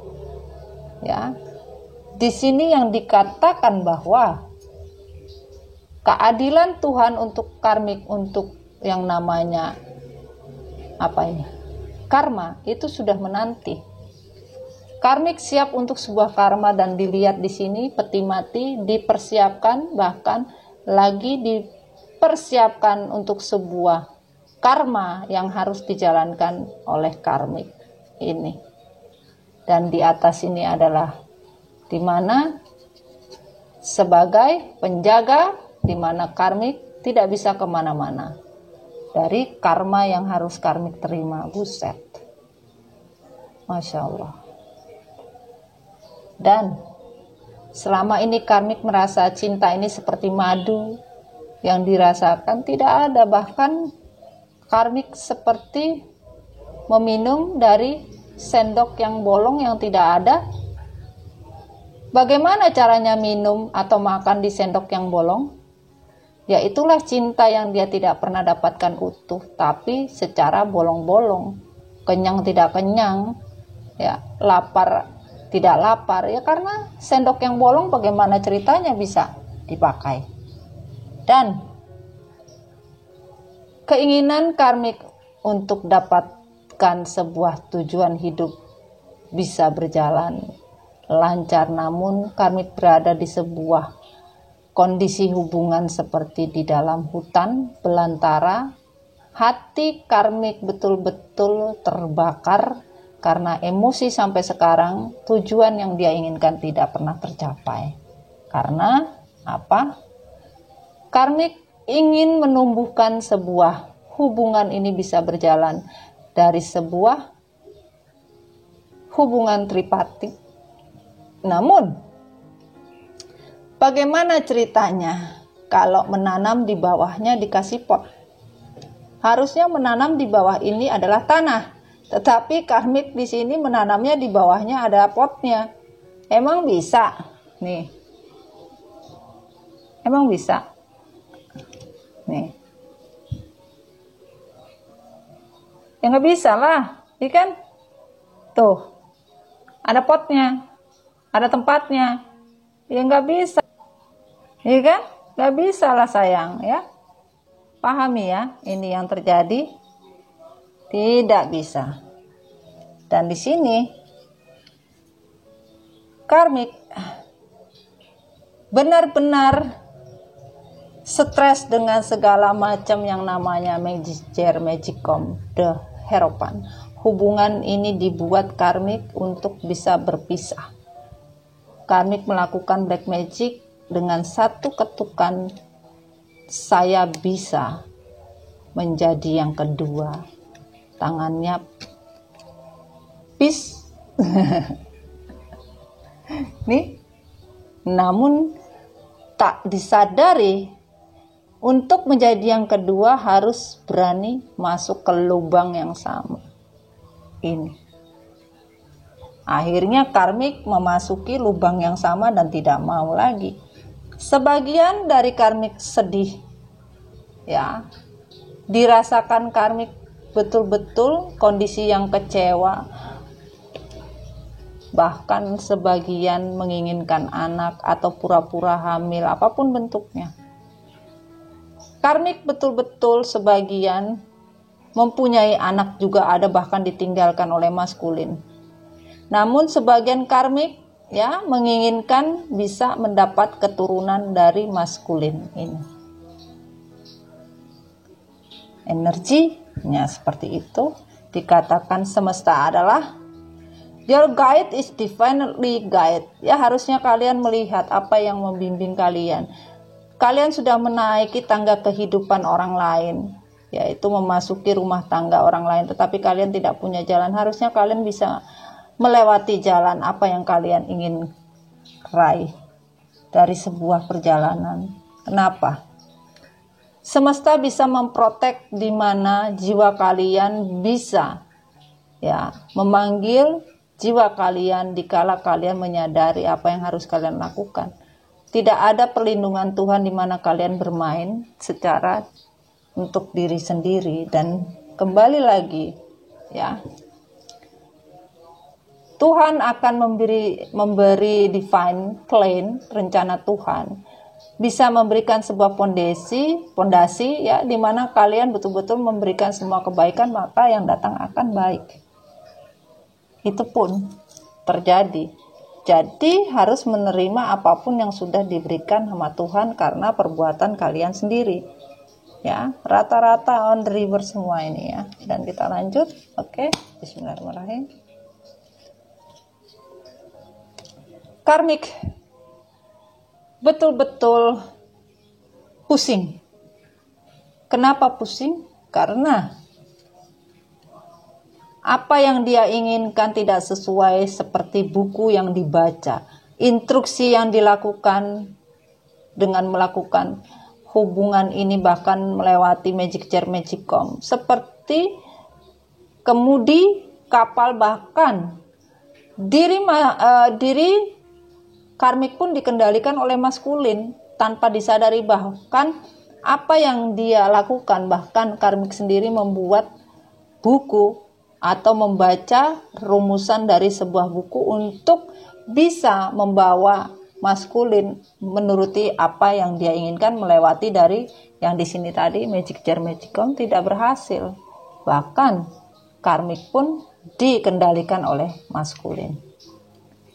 Ya, di sini yang dikatakan bahwa keadilan Tuhan untuk karmik, untuk yang namanya apa ini, karma, itu sudah menanti. Karmik siap untuk sebuah karma, dan dilihat di sini peti mati dipersiapkan, bahkan lagi dipersiapkan untuk sebuah karma yang harus dijalankan oleh karmik ini. Dan di atas ini adalah dimana sebagai penjaga, dimana karmik tidak bisa kemana-mana dari karma yang harus karmik terima. Buset, Masya Allah. Dan selama ini karmik merasa cinta ini seperti madu yang dirasakan, tidak ada. Bahkan karmik seperti meminum dari sendok yang bolong yang tidak ada. Bagaimana caranya minum atau makan di sendok yang bolong? Ya, itulah cinta yang dia tidak pernah dapatkan utuh, tapi secara bolong-bolong. Kenyang tidak kenyang, ya, lapar tidak lapar, ya, karena sendok yang bolong bagaimana ceritanya bisa dipakai. Dan keinginan karmik untuk dapatkan sebuah tujuan hidup bisa berjalan lancar, namun karmik berada di sebuah kondisi hubungan seperti di dalam hutan belantara. Hati karmik betul-betul terbakar karena emosi sampai sekarang. Tujuan yang dia inginkan tidak pernah tercapai. Karena apa? Karmik ingin menumbuhkan sebuah hubungan ini bisa berjalan dari sebuah hubungan tripartit. Namun bagaimana ceritanya kalau menanam di bawahnya dikasih pot? Harusnya menanam di bawah ini adalah tanah, tetapi karmik di sini menanamnya di bawahnya ada potnya. Emang bisa? Nih, emang bisa? Nih, ya nggak bisa lah, ikan. Tuh, ada potnya, ada tempatnya, ya nggak bisa. Iya kan? Gak bisa lah sayang, ya. Pahami ya, ini yang terjadi. Tidak bisa. Dan di sini karmik benar-benar stres dengan segala macam yang namanya magicom, the Hierophant. Hubungan ini dibuat karmik untuk bisa berpisah. Karmik melakukan black magic dengan satu ketukan, saya bisa menjadi yang kedua. Tangannya peace. Nih, namun tak disadari, untuk menjadi yang kedua harus berani masuk ke lubang yang sama. Ini. Akhirnya karmik memasuki lubang yang sama dan tidak mau lagi. Sebagian dari karmik sedih, ya, dirasakan karmik betul-betul kondisi yang kecewa. Bahkan sebagian menginginkan anak atau pura-pura hamil, apapun bentuknya. Karmik betul-betul sebagian mempunyai anak juga ada, bahkan ditinggalkan oleh maskulin. Namun sebagian karmik, ya, menginginkan bisa mendapat keturunan dari maskulin ini. Energinya seperti itu. dikatakan semesta adalah your guide is divinely guide. Ya, harusnya kalian melihat apa yang membimbing kalian. Kalian sudah menaiki tangga kehidupan orang lain, yaitu memasuki rumah tangga orang lain, tetapi kalian tidak punya jalan. Harusnya kalian bisa melewati jalan apa yang kalian ingin raih dari sebuah perjalanan. Kenapa? Semesta bisa memprotek di mana jiwa kalian bisa memanggil jiwa kalian dikala kalian menyadari apa yang harus kalian lakukan. Tidak ada perlindungan Tuhan di mana kalian bermain secara untuk diri sendiri. Dan kembali lagi, Tuhan akan memberi divine plan, rencana Tuhan, bisa memberikan sebuah pondasi di mana kalian betul-betul memberikan semua kebaikan, maka yang datang akan baik. Itu pun terjadi. Jadi harus menerima apapun yang sudah diberikan sama Tuhan karena perbuatan kalian sendiri. Ya, rata-rata on the river semua ini ya. Dan kita lanjut. Oke, bismillahirrahmanirrahim. Karmik betul-betul pusing. Kenapa pusing? Karena apa yang dia inginkan tidak sesuai seperti buku yang dibaca, instruksi yang dilakukan dengan melakukan hubungan ini, bahkan melewati magic jar magicom, seperti kemudi kapal, bahkan diri karmik pun dikendalikan oleh maskulin tanpa disadari. Bahkan apa yang dia lakukan, bahkan karmik sendiri membuat buku atau membaca rumusan dari sebuah buku untuk bisa membawa maskulin menuruti apa yang dia inginkan, melewati dari yang di sini tadi magic jar magicom tidak berhasil. Bahkan karmik pun dikendalikan oleh maskulin.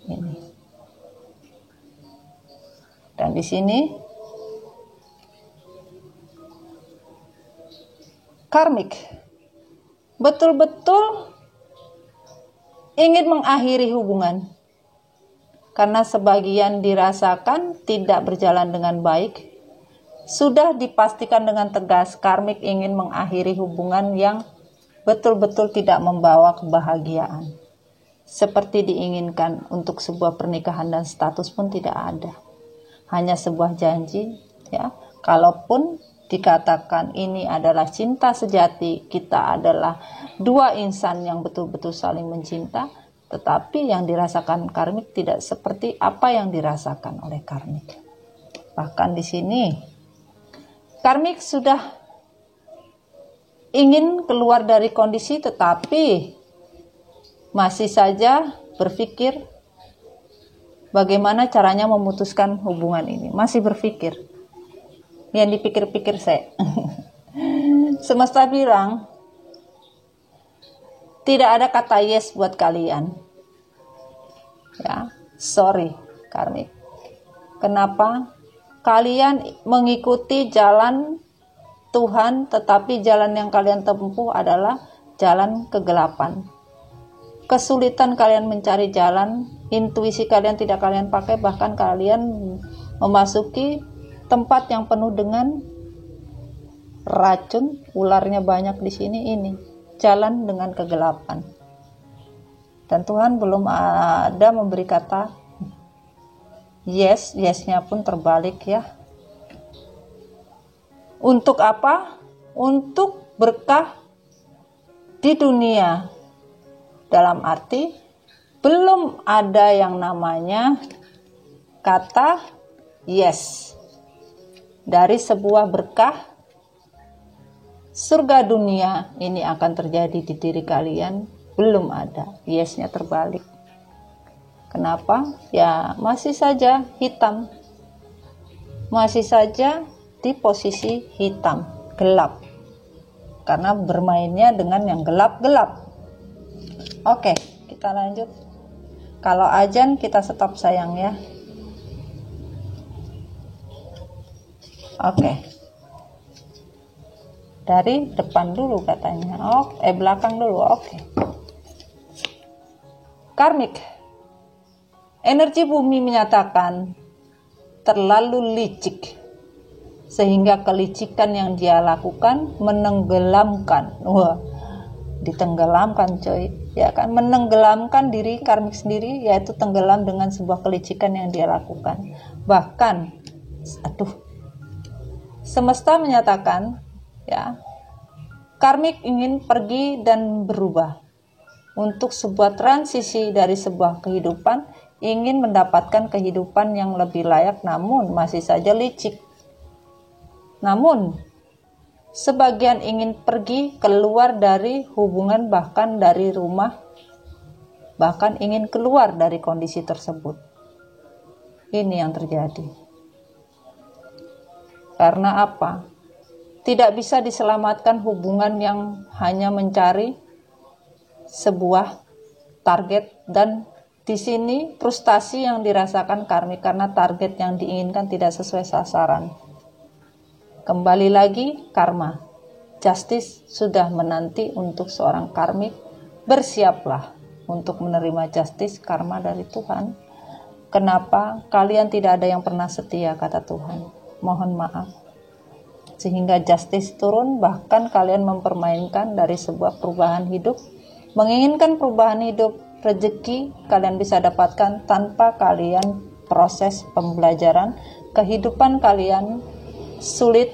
Ini. Dan di sini karmik betul-betul ingin mengakhiri hubungan karena sebagian dirasakan tidak berjalan dengan baik. Sudah dipastikan dengan tegas karmik ingin mengakhiri hubungan yang betul-betul tidak membawa kebahagiaan seperti diinginkan. Untuk sebuah pernikahan dan status pun tidak ada, hanya sebuah janji ya. Kalaupun dikatakan ini adalah cinta sejati, kita adalah dua insan yang betul-betul saling mencinta, tetapi yang dirasakan karmik tidak seperti apa yang dirasakan oleh karmik. Bahkan di sini karmik sudah ingin keluar dari kondisi, tetapi masih saja berpikir bagaimana caranya memutuskan hubungan ini. Masih berpikir. Yang dipikir-pikir saya. Semesta bilang tidak ada kata yes buat kalian. Ya, sorry karmik. Kenapa? Kalian mengikuti jalan Tuhan, tetapi jalan yang kalian tempuh adalah jalan kegelapan. Kesulitan kalian mencari jalan, intuisi kalian tidak kalian pakai, bahkan kalian memasuki tempat yang penuh dengan racun, ularnya banyak di sini. Ini jalan dengan kegelapan. Dan Tuhan belum ada memberi kata yes, yesnya pun terbalik ya. Untuk apa? Untuk berkah di dunia. Dalam arti belum ada yang namanya kata yes. Dari sebuah berkah surga dunia ini akan terjadi di diri kalian, belum ada. Yesnya terbalik. Kenapa? Ya masih saja hitam. Masih saja di posisi hitam, gelap. Karena bermainnya dengan yang gelap-gelap. Oke, kita lanjut. Kalau azan kita stop sayang ya. Oke. Dari depan dulu katanya. Belakang dulu. Oke. Karmik. Energi bumi menyatakan terlalu licik, sehingga kelicikan yang dia lakukan menenggelamkan. Ditenggelamkan coy. Ya kan, menenggelamkan diri karmik sendiri, yaitu tenggelam dengan sebuah kelicikan yang dia lakukan. Bahkan semesta menyatakan, ya, karmik ingin pergi dan berubah untuk sebuah transisi dari sebuah kehidupan, ingin mendapatkan kehidupan yang lebih layak, namun masih saja licik. Namun sebagian ingin pergi keluar dari hubungan, bahkan dari rumah, bahkan ingin keluar dari kondisi tersebut. Ini yang terjadi. Karena apa? Tidak bisa diselamatkan hubungan yang hanya mencari sebuah target, dan di sini frustasi yang dirasakan karmik karena target yang diinginkan tidak sesuai sasaran. Kembali lagi karma. Justice sudah menanti untuk seorang karmik. Bersiaplah untuk menerima justice karma dari Tuhan. Kenapa? Kalian tidak ada yang pernah setia, kata Tuhan. Mohon maaf. Sehingga justice turun, bahkan kalian mempermainkan dari sebuah perubahan hidup, menginginkan perubahan hidup, rezeki kalian bisa dapatkan tanpa kalian proses pembelajaran. Kehidupan kalian sulit,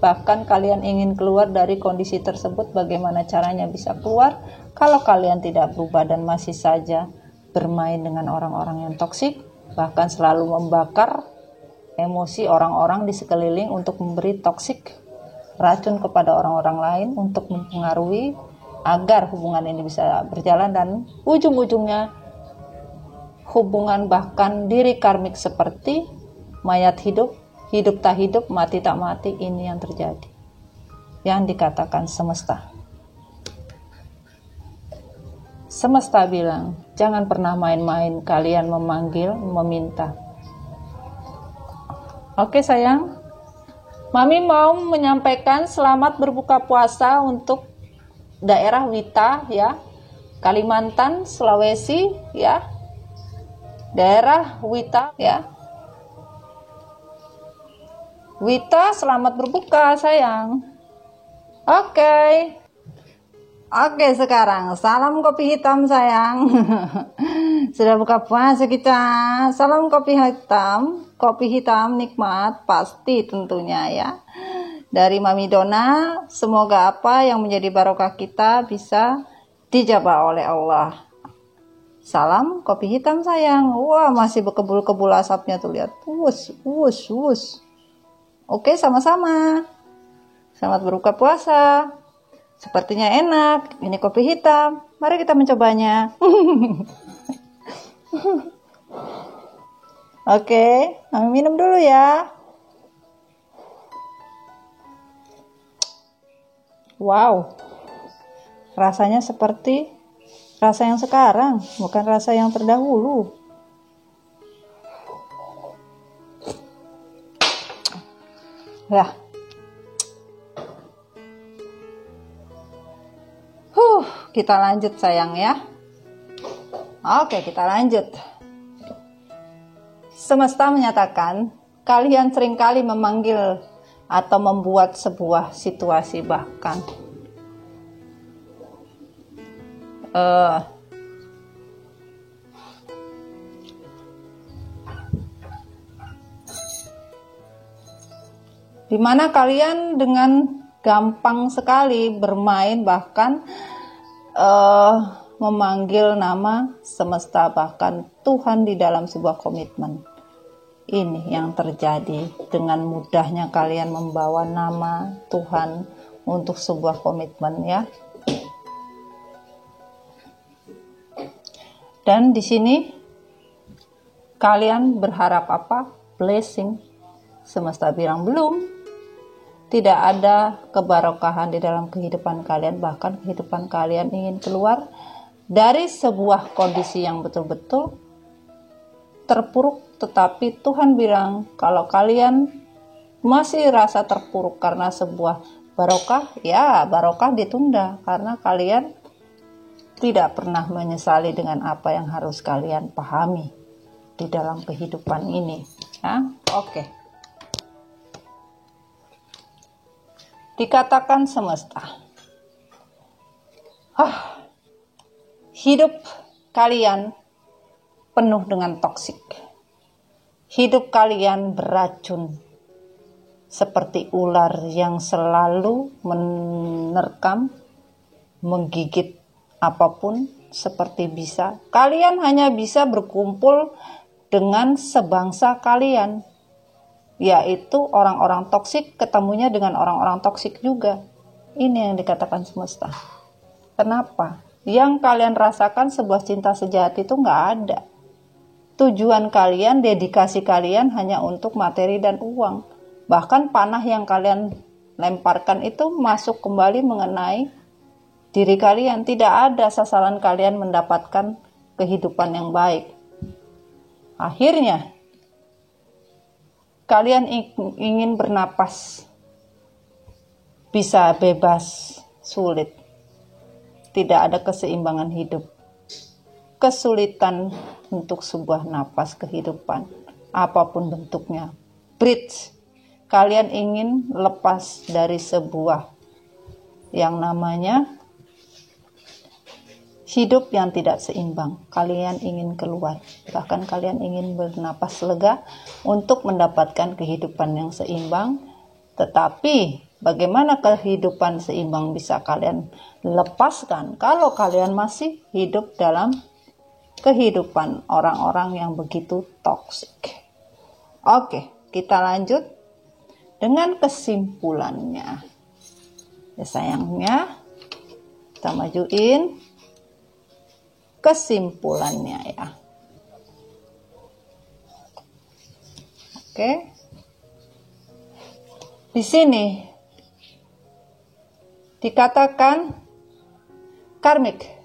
bahkan kalian ingin keluar dari kondisi tersebut. Bagaimana caranya bisa keluar kalau kalian tidak berubah dan masih saja bermain dengan orang-orang yang toksik, bahkan selalu membakar emosi orang-orang di sekeliling untuk memberi toksik racun kepada orang-orang lain untuk mempengaruhi agar hubungan ini bisa berjalan, dan ujung-ujungnya hubungan bahkan diri karmik seperti mayat hidup, hidup tak hidup, mati tak mati. Ini yang terjadi, yang dikatakan semesta. Semesta bilang, jangan pernah main-main kalian memanggil, meminta. Oke sayang, Mami mau menyampaikan selamat berbuka puasa untuk daerah Wita, ya, Kalimantan, Sulawesi, ya, daerah Wita, ya. Wita, selamat berbuka sayang. Oke, sekarang salam kopi hitam sayang. Sudah buka puasa kita. Salam kopi hitam nikmat pasti tentunya, ya. Dari Mami Dona, semoga apa yang menjadi barokah kita bisa dijabah oleh Allah. Salam kopi hitam sayang. Wah, masih berkebul-kebul asapnya tuh, lihat. Wus. Oke, sama-sama. Selamat berbuka puasa. Sepertinya enak. Ini kopi hitam. Mari kita mencobanya. Oke, Mami minum dulu ya. Wow, rasanya seperti rasa yang sekarang, bukan rasa yang terdahulu. Ya. Kita lanjut sayang ya. Oke, kita lanjut. Semesta menyatakan, kalian seringkali memanggil atau membuat sebuah situasi, bahkan dimana kalian dengan gampang sekali bermain, bahkan memanggil nama semesta, bahkan Tuhan di dalam sebuah komitmen. Ini yang terjadi, dengan mudahnya kalian membawa nama Tuhan untuk sebuah komitmen, ya. Dan di sini kalian berharap apa? Blessing. Semesta bilang belum. Tidak ada kebarokahan di dalam kehidupan kalian, bahkan kehidupan kalian ingin keluar dari sebuah kondisi yang betul-betul terpuruk. Tetapi Tuhan bilang, kalau kalian masih rasa terpuruk karena sebuah barokah? Ya, barokah ditunda karena kalian tidak pernah menyesali dengan apa yang harus kalian pahami di dalam kehidupan ini. Ya, oke. Dikatakan semesta, hidup kalian penuh dengan toksik. Hidup kalian beracun, seperti ular yang selalu menerkam, menggigit apapun seperti bisa. Kalian hanya bisa berkumpul dengan sebangsa kalian, yaitu orang-orang toksik ketemunya dengan orang-orang toksik juga. Ini yang dikatakan semesta. Kenapa? Yang kalian rasakan sebuah cinta sejati itu nggak ada. Tujuan kalian, dedikasi kalian hanya untuk materi dan uang. Bahkan panah yang kalian lemparkan itu masuk kembali mengenai diri kalian. Tidak ada sasaran kalian mendapatkan kehidupan yang baik. Akhirnya, kalian ingin bernapas, bisa bebas, sulit. Tidak ada keseimbangan hidup. Kesulitan untuk sebuah napas kehidupan, apapun bentuknya. Bridge, kalian ingin lepas dari sebuah yang namanya hidup yang tidak seimbang. Kalian ingin keluar, bahkan kalian ingin bernapas lega untuk mendapatkan kehidupan yang seimbang. Tetapi bagaimana kehidupan seimbang bisa kalian lepaskan kalau kalian masih hidup dalam kehidupan orang-orang yang begitu toksik? Oke, kita lanjut dengan kesimpulannya. Ya sayangnya, kita majuin kesimpulannya ya. Oke. Di sini dikatakan karmik.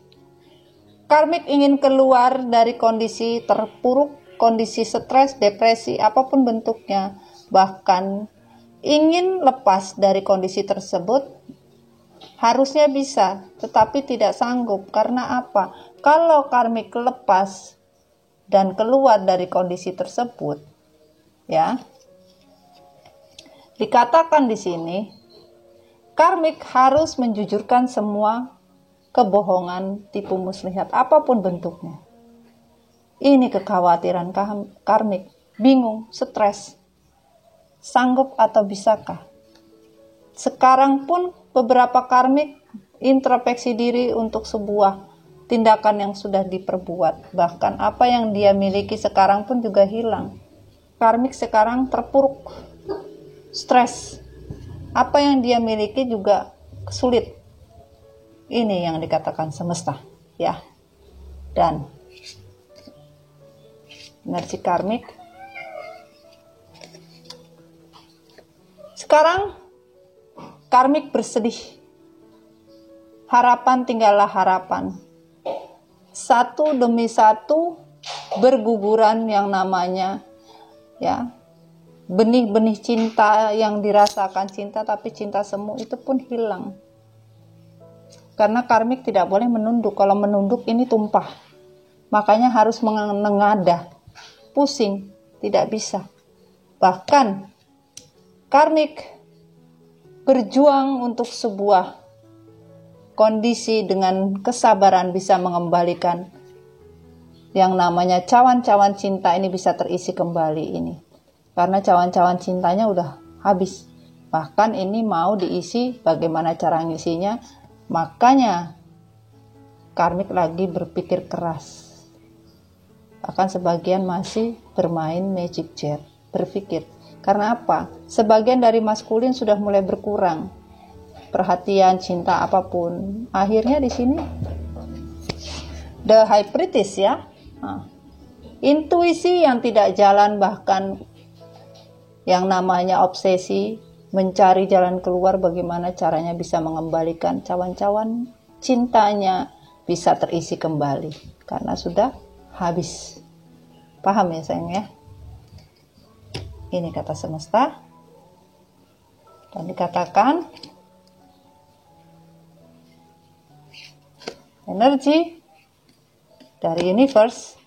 Karmik ingin keluar dari kondisi terpuruk, kondisi stres, depresi, apapun bentuknya. Bahkan ingin lepas dari kondisi tersebut, harusnya bisa, tetapi tidak sanggup. Karena apa? Kalau karmik lepas dan keluar dari kondisi tersebut, ya, dikatakan di sini, karmik harus menjujurkan semua kebohongan, tipu muslihat, apapun bentuknya. Ini kekhawatiran karmik, bingung, stres, sanggup atau bisakah? Sekarang pun beberapa karmik introspeksi diri untuk sebuah tindakan yang sudah diperbuat. Bahkan apa yang dia miliki sekarang pun juga hilang. Karmik sekarang terpuruk, stres. Apa yang dia miliki juga sulit. Ini yang dikatakan semesta, ya. Dan energi karmik. Sekarang karmik bersedih. Harapan tinggallah harapan. Satu demi satu berguguran yang namanya, ya, benih-benih cinta yang dirasakan cinta, tapi cinta semu itu pun hilang. Karena karmik tidak boleh menunduk. Kalau menunduk ini tumpah. Makanya harus menengadah. Pusing. Tidak bisa. Bahkan karmik berjuang untuk sebuah kondisi dengan kesabaran bisa mengembalikan yang namanya cawan-cawan cinta ini bisa terisi kembali ini. Karena cawan-cawan cintanya udah habis. Bahkan ini mau diisi, bagaimana cara ngisinya? Makanya karmik lagi berpikir keras. Bahkan sebagian masih bermain magic jar, berpikir. Karena apa? Sebagian dari maskulin sudah mulai berkurang. Perhatian, cinta, apapun. Akhirnya di sini the hybritis, ya. Intuisi yang tidak jalan, bahkan yang namanya obsesi, mencari jalan keluar bagaimana caranya bisa mengembalikan cawan-cawan cintanya bisa terisi kembali. Karena sudah habis. Paham ya sayang ya? Ini kata semesta. Dan dikatakan energi dari universe.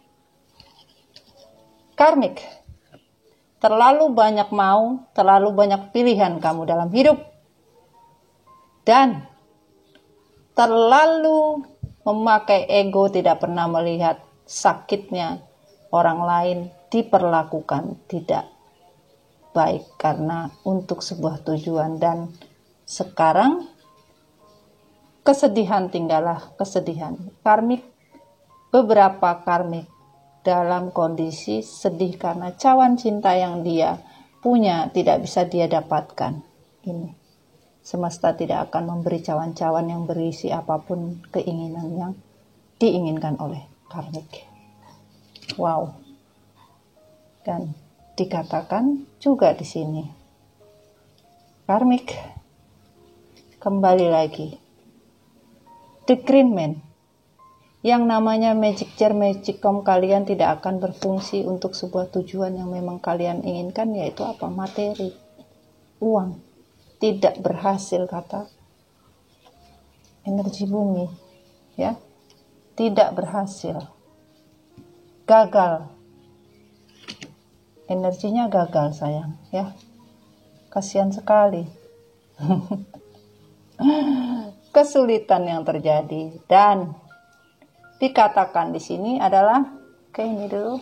Karmik, terlalu banyak mau, terlalu banyak pilihan kamu dalam hidup, dan terlalu memakai ego, tidak pernah melihat sakitnya orang lain diperlakukan tidak baik karena untuk sebuah tujuan. Dan sekarang kesedihan, tinggallah kesedihan. Karmik, beberapa karmik dalam kondisi sedih karena cawan cinta yang dia punya tidak bisa dia dapatkan. Ini semesta tidak akan memberi cawan-cawan yang berisi apapun keinginan yang diinginkan oleh karmik. Wow. Dan dikatakan juga di sini, karmik kembali lagi, the green man. Yang namanya magic jar, magic comb kalian tidak akan berfungsi untuk sebuah tujuan yang memang kalian inginkan, yaitu apa? Materi, uang. Tidak berhasil, kata energi bumi, ya. Tidak berhasil. Gagal. Energinya gagal, sayang, ya. Kasihan sekali. Kesulitan yang terjadi, dan dikatakan di sini adalah, oke, ini dulu.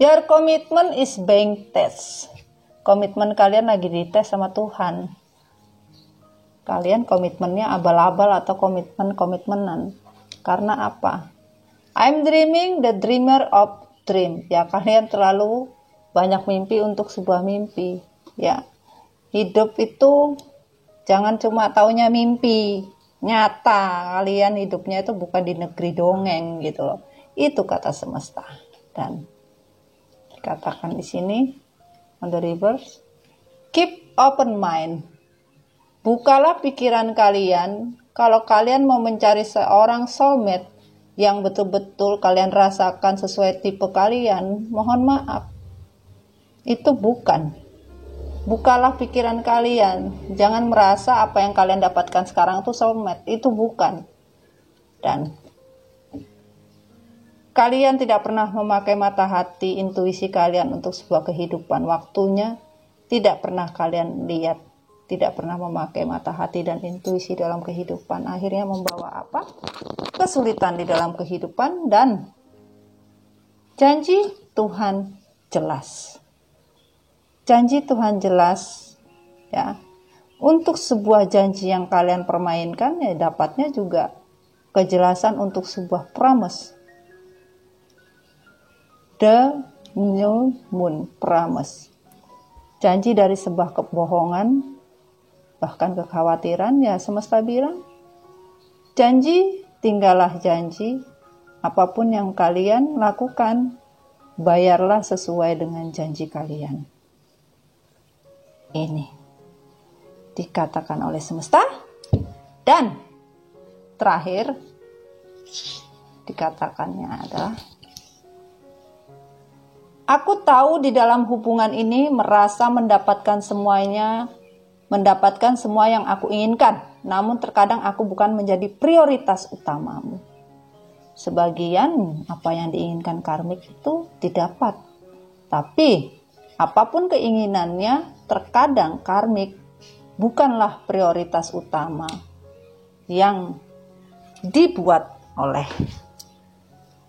Your commitment is being test. Komitmen kalian lagi dites sama Tuhan. Kalian komitmennya abal-abal atau komitmenan. Karena apa? I'm dreaming the dreamer of dream. Ya, kalian terlalu banyak mimpi untuk sebuah mimpi. Ya, hidup itu jangan cuma taunya mimpi. Nyata, kalian hidupnya itu bukan di negeri dongeng gitu loh. Itu kata semesta. Dan dikatakan di sini on the reverse, keep open mind. Bukalah pikiran kalian. Kalau kalian mau mencari seorang soulmate yang betul-betul kalian rasakan sesuai tipe kalian, mohon maaf, itu bukan. Bukalah pikiran kalian. Jangan merasa apa yang kalian dapatkan sekarang itu soulmate. Itu bukan. Dan kalian tidak pernah memakai mata hati, intuisi kalian untuk sebuah kehidupan. Waktunya tidak pernah kalian lihat. Tidak pernah memakai mata hati dan intuisi dalam kehidupan. Akhirnya membawa apa? Kesulitan di dalam kehidupan, dan janji Tuhan jelas. Janji Tuhan jelas, ya. Untuk sebuah janji yang kalian permainkan, ya dapatnya juga kejelasan untuk sebuah promise. The new moon promise. Janji dari sebuah kebohongan, bahkan kekhawatiran, ya semesta bilang, janji tinggallah janji. Apapun yang kalian lakukan, bayarlah sesuai dengan janji kalian. Ini dikatakan oleh semesta. Dan terakhir dikatakannya adalah, aku tahu di dalam hubungan ini merasa mendapatkan semua yang aku inginkan, namun terkadang aku bukan menjadi prioritas utamamu. Sebagian apa yang diinginkan karmik itu didapat, tapi apapun keinginannya, terkadang karmik bukanlah prioritas utama yang dibuat oleh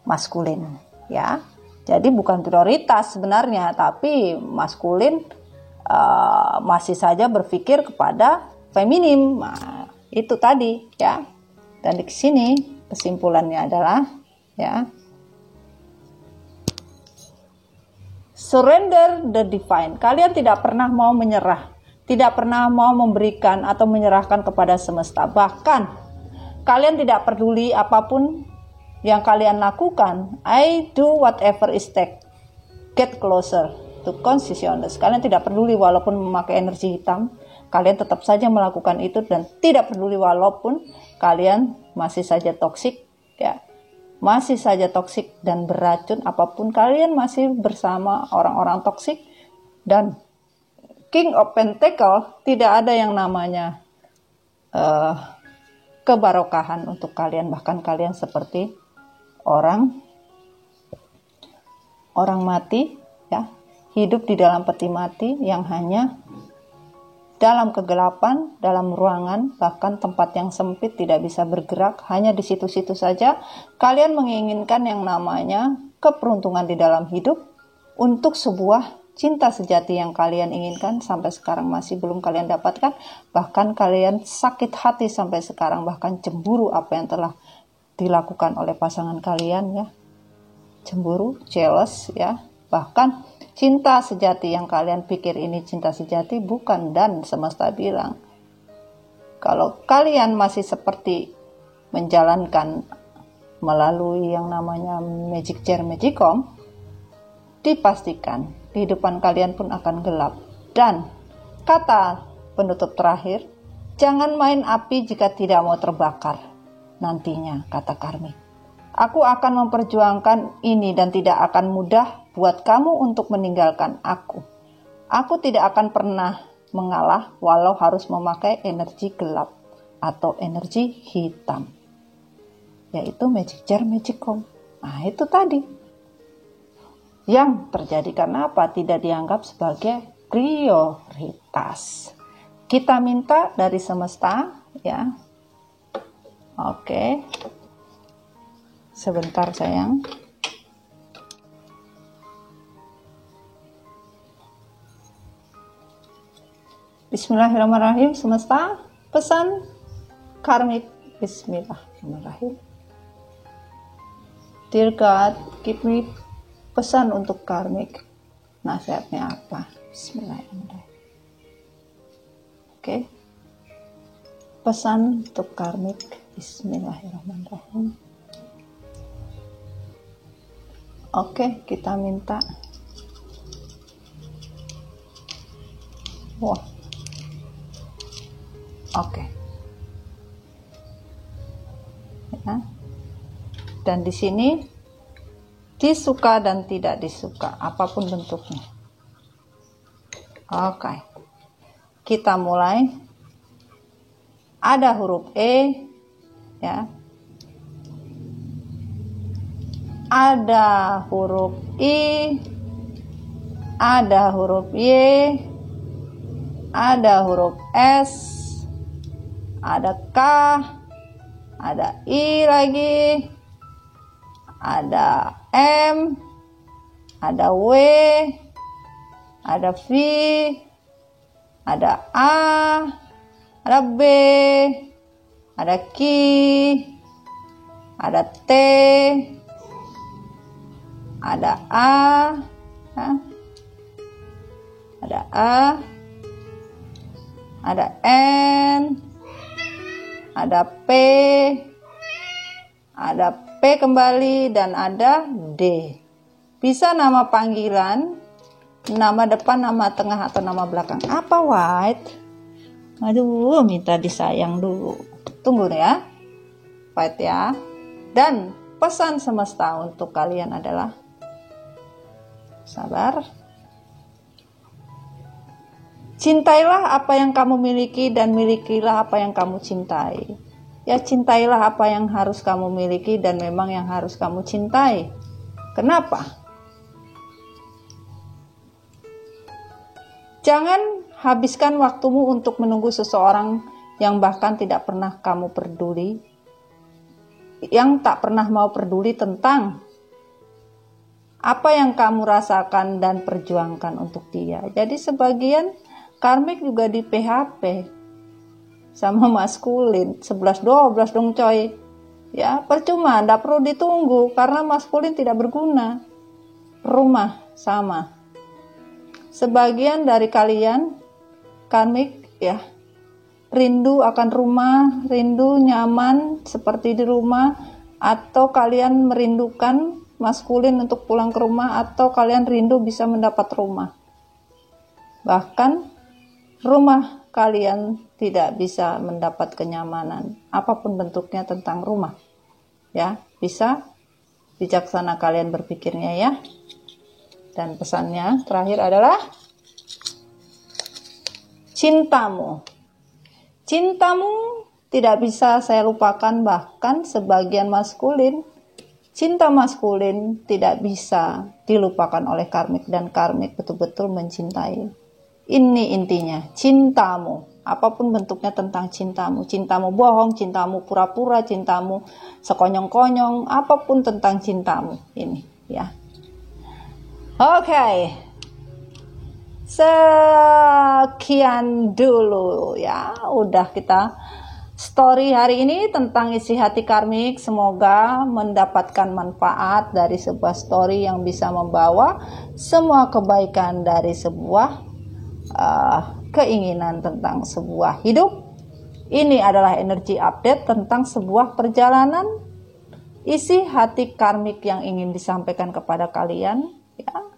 maskulin, ya. Jadi bukan prioritas sebenarnya, tapi maskulin masih saja berpikir kepada feminim. Nah, itu tadi, ya. Dan di sini kesimpulannya adalah, ya, surrender the divine. Kalian tidak pernah mau menyerah, tidak pernah mau memberikan atau menyerahkan kepada semesta. Bahkan kalian tidak peduli apapun yang kalian lakukan. I do whatever is take. Get closer to consciousness. Kalian tidak peduli walaupun memakai energi hitam, kalian tetap saja melakukan itu, dan tidak peduli walaupun kalian masih saja toksik, ya. Masih saja toksik dan beracun, apapun kalian masih bersama orang-orang toksik. Dan King of Pentacle tidak ada yang namanya kebarokahan untuk kalian. Bahkan kalian seperti orang mati, ya, hidup di dalam peti mati yang hanya dalam kegelapan, dalam ruangan, bahkan tempat yang sempit, tidak bisa bergerak, hanya di situ-situ saja. Kalian menginginkan yang namanya keberuntungan di dalam hidup untuk sebuah cinta sejati yang kalian inginkan, sampai sekarang masih belum kalian dapatkan. Bahkan kalian sakit hati sampai sekarang, bahkan cemburu apa yang telah dilakukan oleh pasangan kalian, ya. Cemburu, jealous, ya. Bahkan cinta sejati yang kalian pikir ini cinta sejati bukan, dan semesta bilang kalau kalian masih seperti menjalankan melalui yang namanya magic jar magicom, dipastikan kehidupan kalian pun akan gelap. Dan kata penutup terakhir, jangan main api jika tidak mau terbakar nantinya, kata karmik. Aku akan memperjuangkan ini dan tidak akan mudah buat kamu untuk meninggalkan aku. Aku tidak akan pernah mengalah walau harus memakai energi gelap atau energi hitam, yaitu magic jar magicom. Nah, itu tadi yang terjadi karena apa? Tidak dianggap sebagai prioritas. Kita minta dari semesta, ya. Oke. Sebentar sayang. Bismillahirrahmanirrahim. Semesta, pesan karmik. Bismillahirrahmanirrahim. Dear God, give me pesan untuk karmik. Nasihatnya apa? Bismillahirrahmanirrahim. Oke. Pesan untuk karmik. Bismillahirrahmanirrahim. Oke, kita minta. Wah. Oke. Ya. Dan di sini disuka dan tidak disuka, apapun bentuknya. Oke. Kita mulai. Ada huruf E, ya. Ada huruf I, ada huruf Y, ada huruf S, ada K, ada I lagi, ada M, ada W, ada V, ada A, ada B, ada Q, ada T, ada A, ada A, ada N, ada P, ada P kembali, dan ada D. Bisa nama panggilan, nama depan, nama tengah, atau nama belakang. Apa, White? Aduh, minta disayang dulu. Tunggu ya, White ya. Dan pesan semesta untuk kalian adalah sabar. Cintailah apa yang kamu miliki dan milikilah apa yang kamu cintai. Ya, cintailah apa yang harus kamu miliki dan memang yang harus kamu cintai. Kenapa? Jangan habiskan waktumu untuk menunggu seseorang yang bahkan tidak pernah kamu peduli, yang tak pernah mau peduli tentang apa yang kamu rasakan dan perjuangkan untuk dia. Jadi sebagian karmik juga di PHP sama maskulin 11-12 dong coy. Ya, percuma, tidak perlu ditunggu karena maskulin tidak berguna. Rumah sama. Sebagian dari kalian karmik, ya, rindu akan rumah, rindu nyaman seperti di rumah, atau kalian merindukan maskulin untuk pulang ke rumah, atau kalian rindu bisa mendapat rumah. Bahkan rumah kalian tidak bisa mendapat kenyamanan, apapun bentuknya tentang rumah. Ya, bisa bijaksana kalian berpikirnya ya. Dan pesannya terakhir adalah cintamu. Cintamu tidak bisa saya lupakan, bahkan sebagian maskulin, cinta maskulin tidak bisa dilupakan oleh karmik, dan karmik betul-betul mencintai. Ini intinya, cintamu, apapun bentuknya tentang cintamu, cintamu bohong, cintamu pura-pura, cintamu sekonyong-konyong, apapun tentang cintamu ini ya. Oke. Sekian dulu ya, udah kita story hari ini tentang isi hati karmik. Semoga mendapatkan manfaat dari sebuah story yang bisa membawa semua kebaikan dari sebuah keinginan tentang sebuah hidup. Ini adalah energi update tentang sebuah perjalanan isi hati karmik yang ingin disampaikan kepada kalian ya.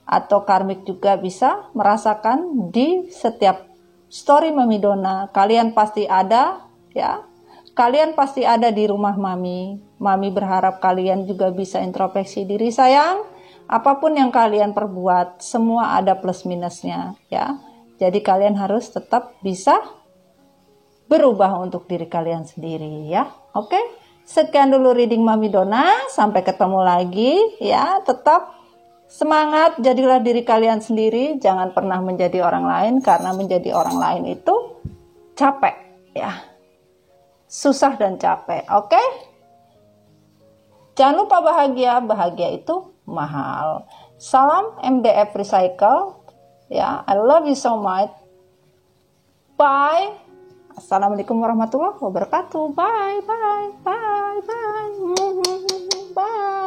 Atau karmik juga bisa merasakan di setiap story Mami Dona. Kalian pasti ada ya. Kalian pasti ada di rumah Mami. Mami berharap kalian juga bisa introspeksi diri. Sayang, apapun yang kalian perbuat, semua ada plus minusnya ya. Jadi kalian harus tetap bisa berubah untuk diri kalian sendiri ya. Oke? Sekian dulu reading Mami Dona. Sampai ketemu lagi ya. Tetap semangat, jadilah diri kalian sendiri, jangan pernah menjadi orang lain, karena menjadi orang lain itu capek ya. Susah dan capek, oke? Jangan lupa bahagia, bahagia itu mahal. Salam MDF Recycle ya, I love you so much. Bye. Assalamualaikum warahmatullahi wabarakatuh. Bye, bye, bye, bye. Bye.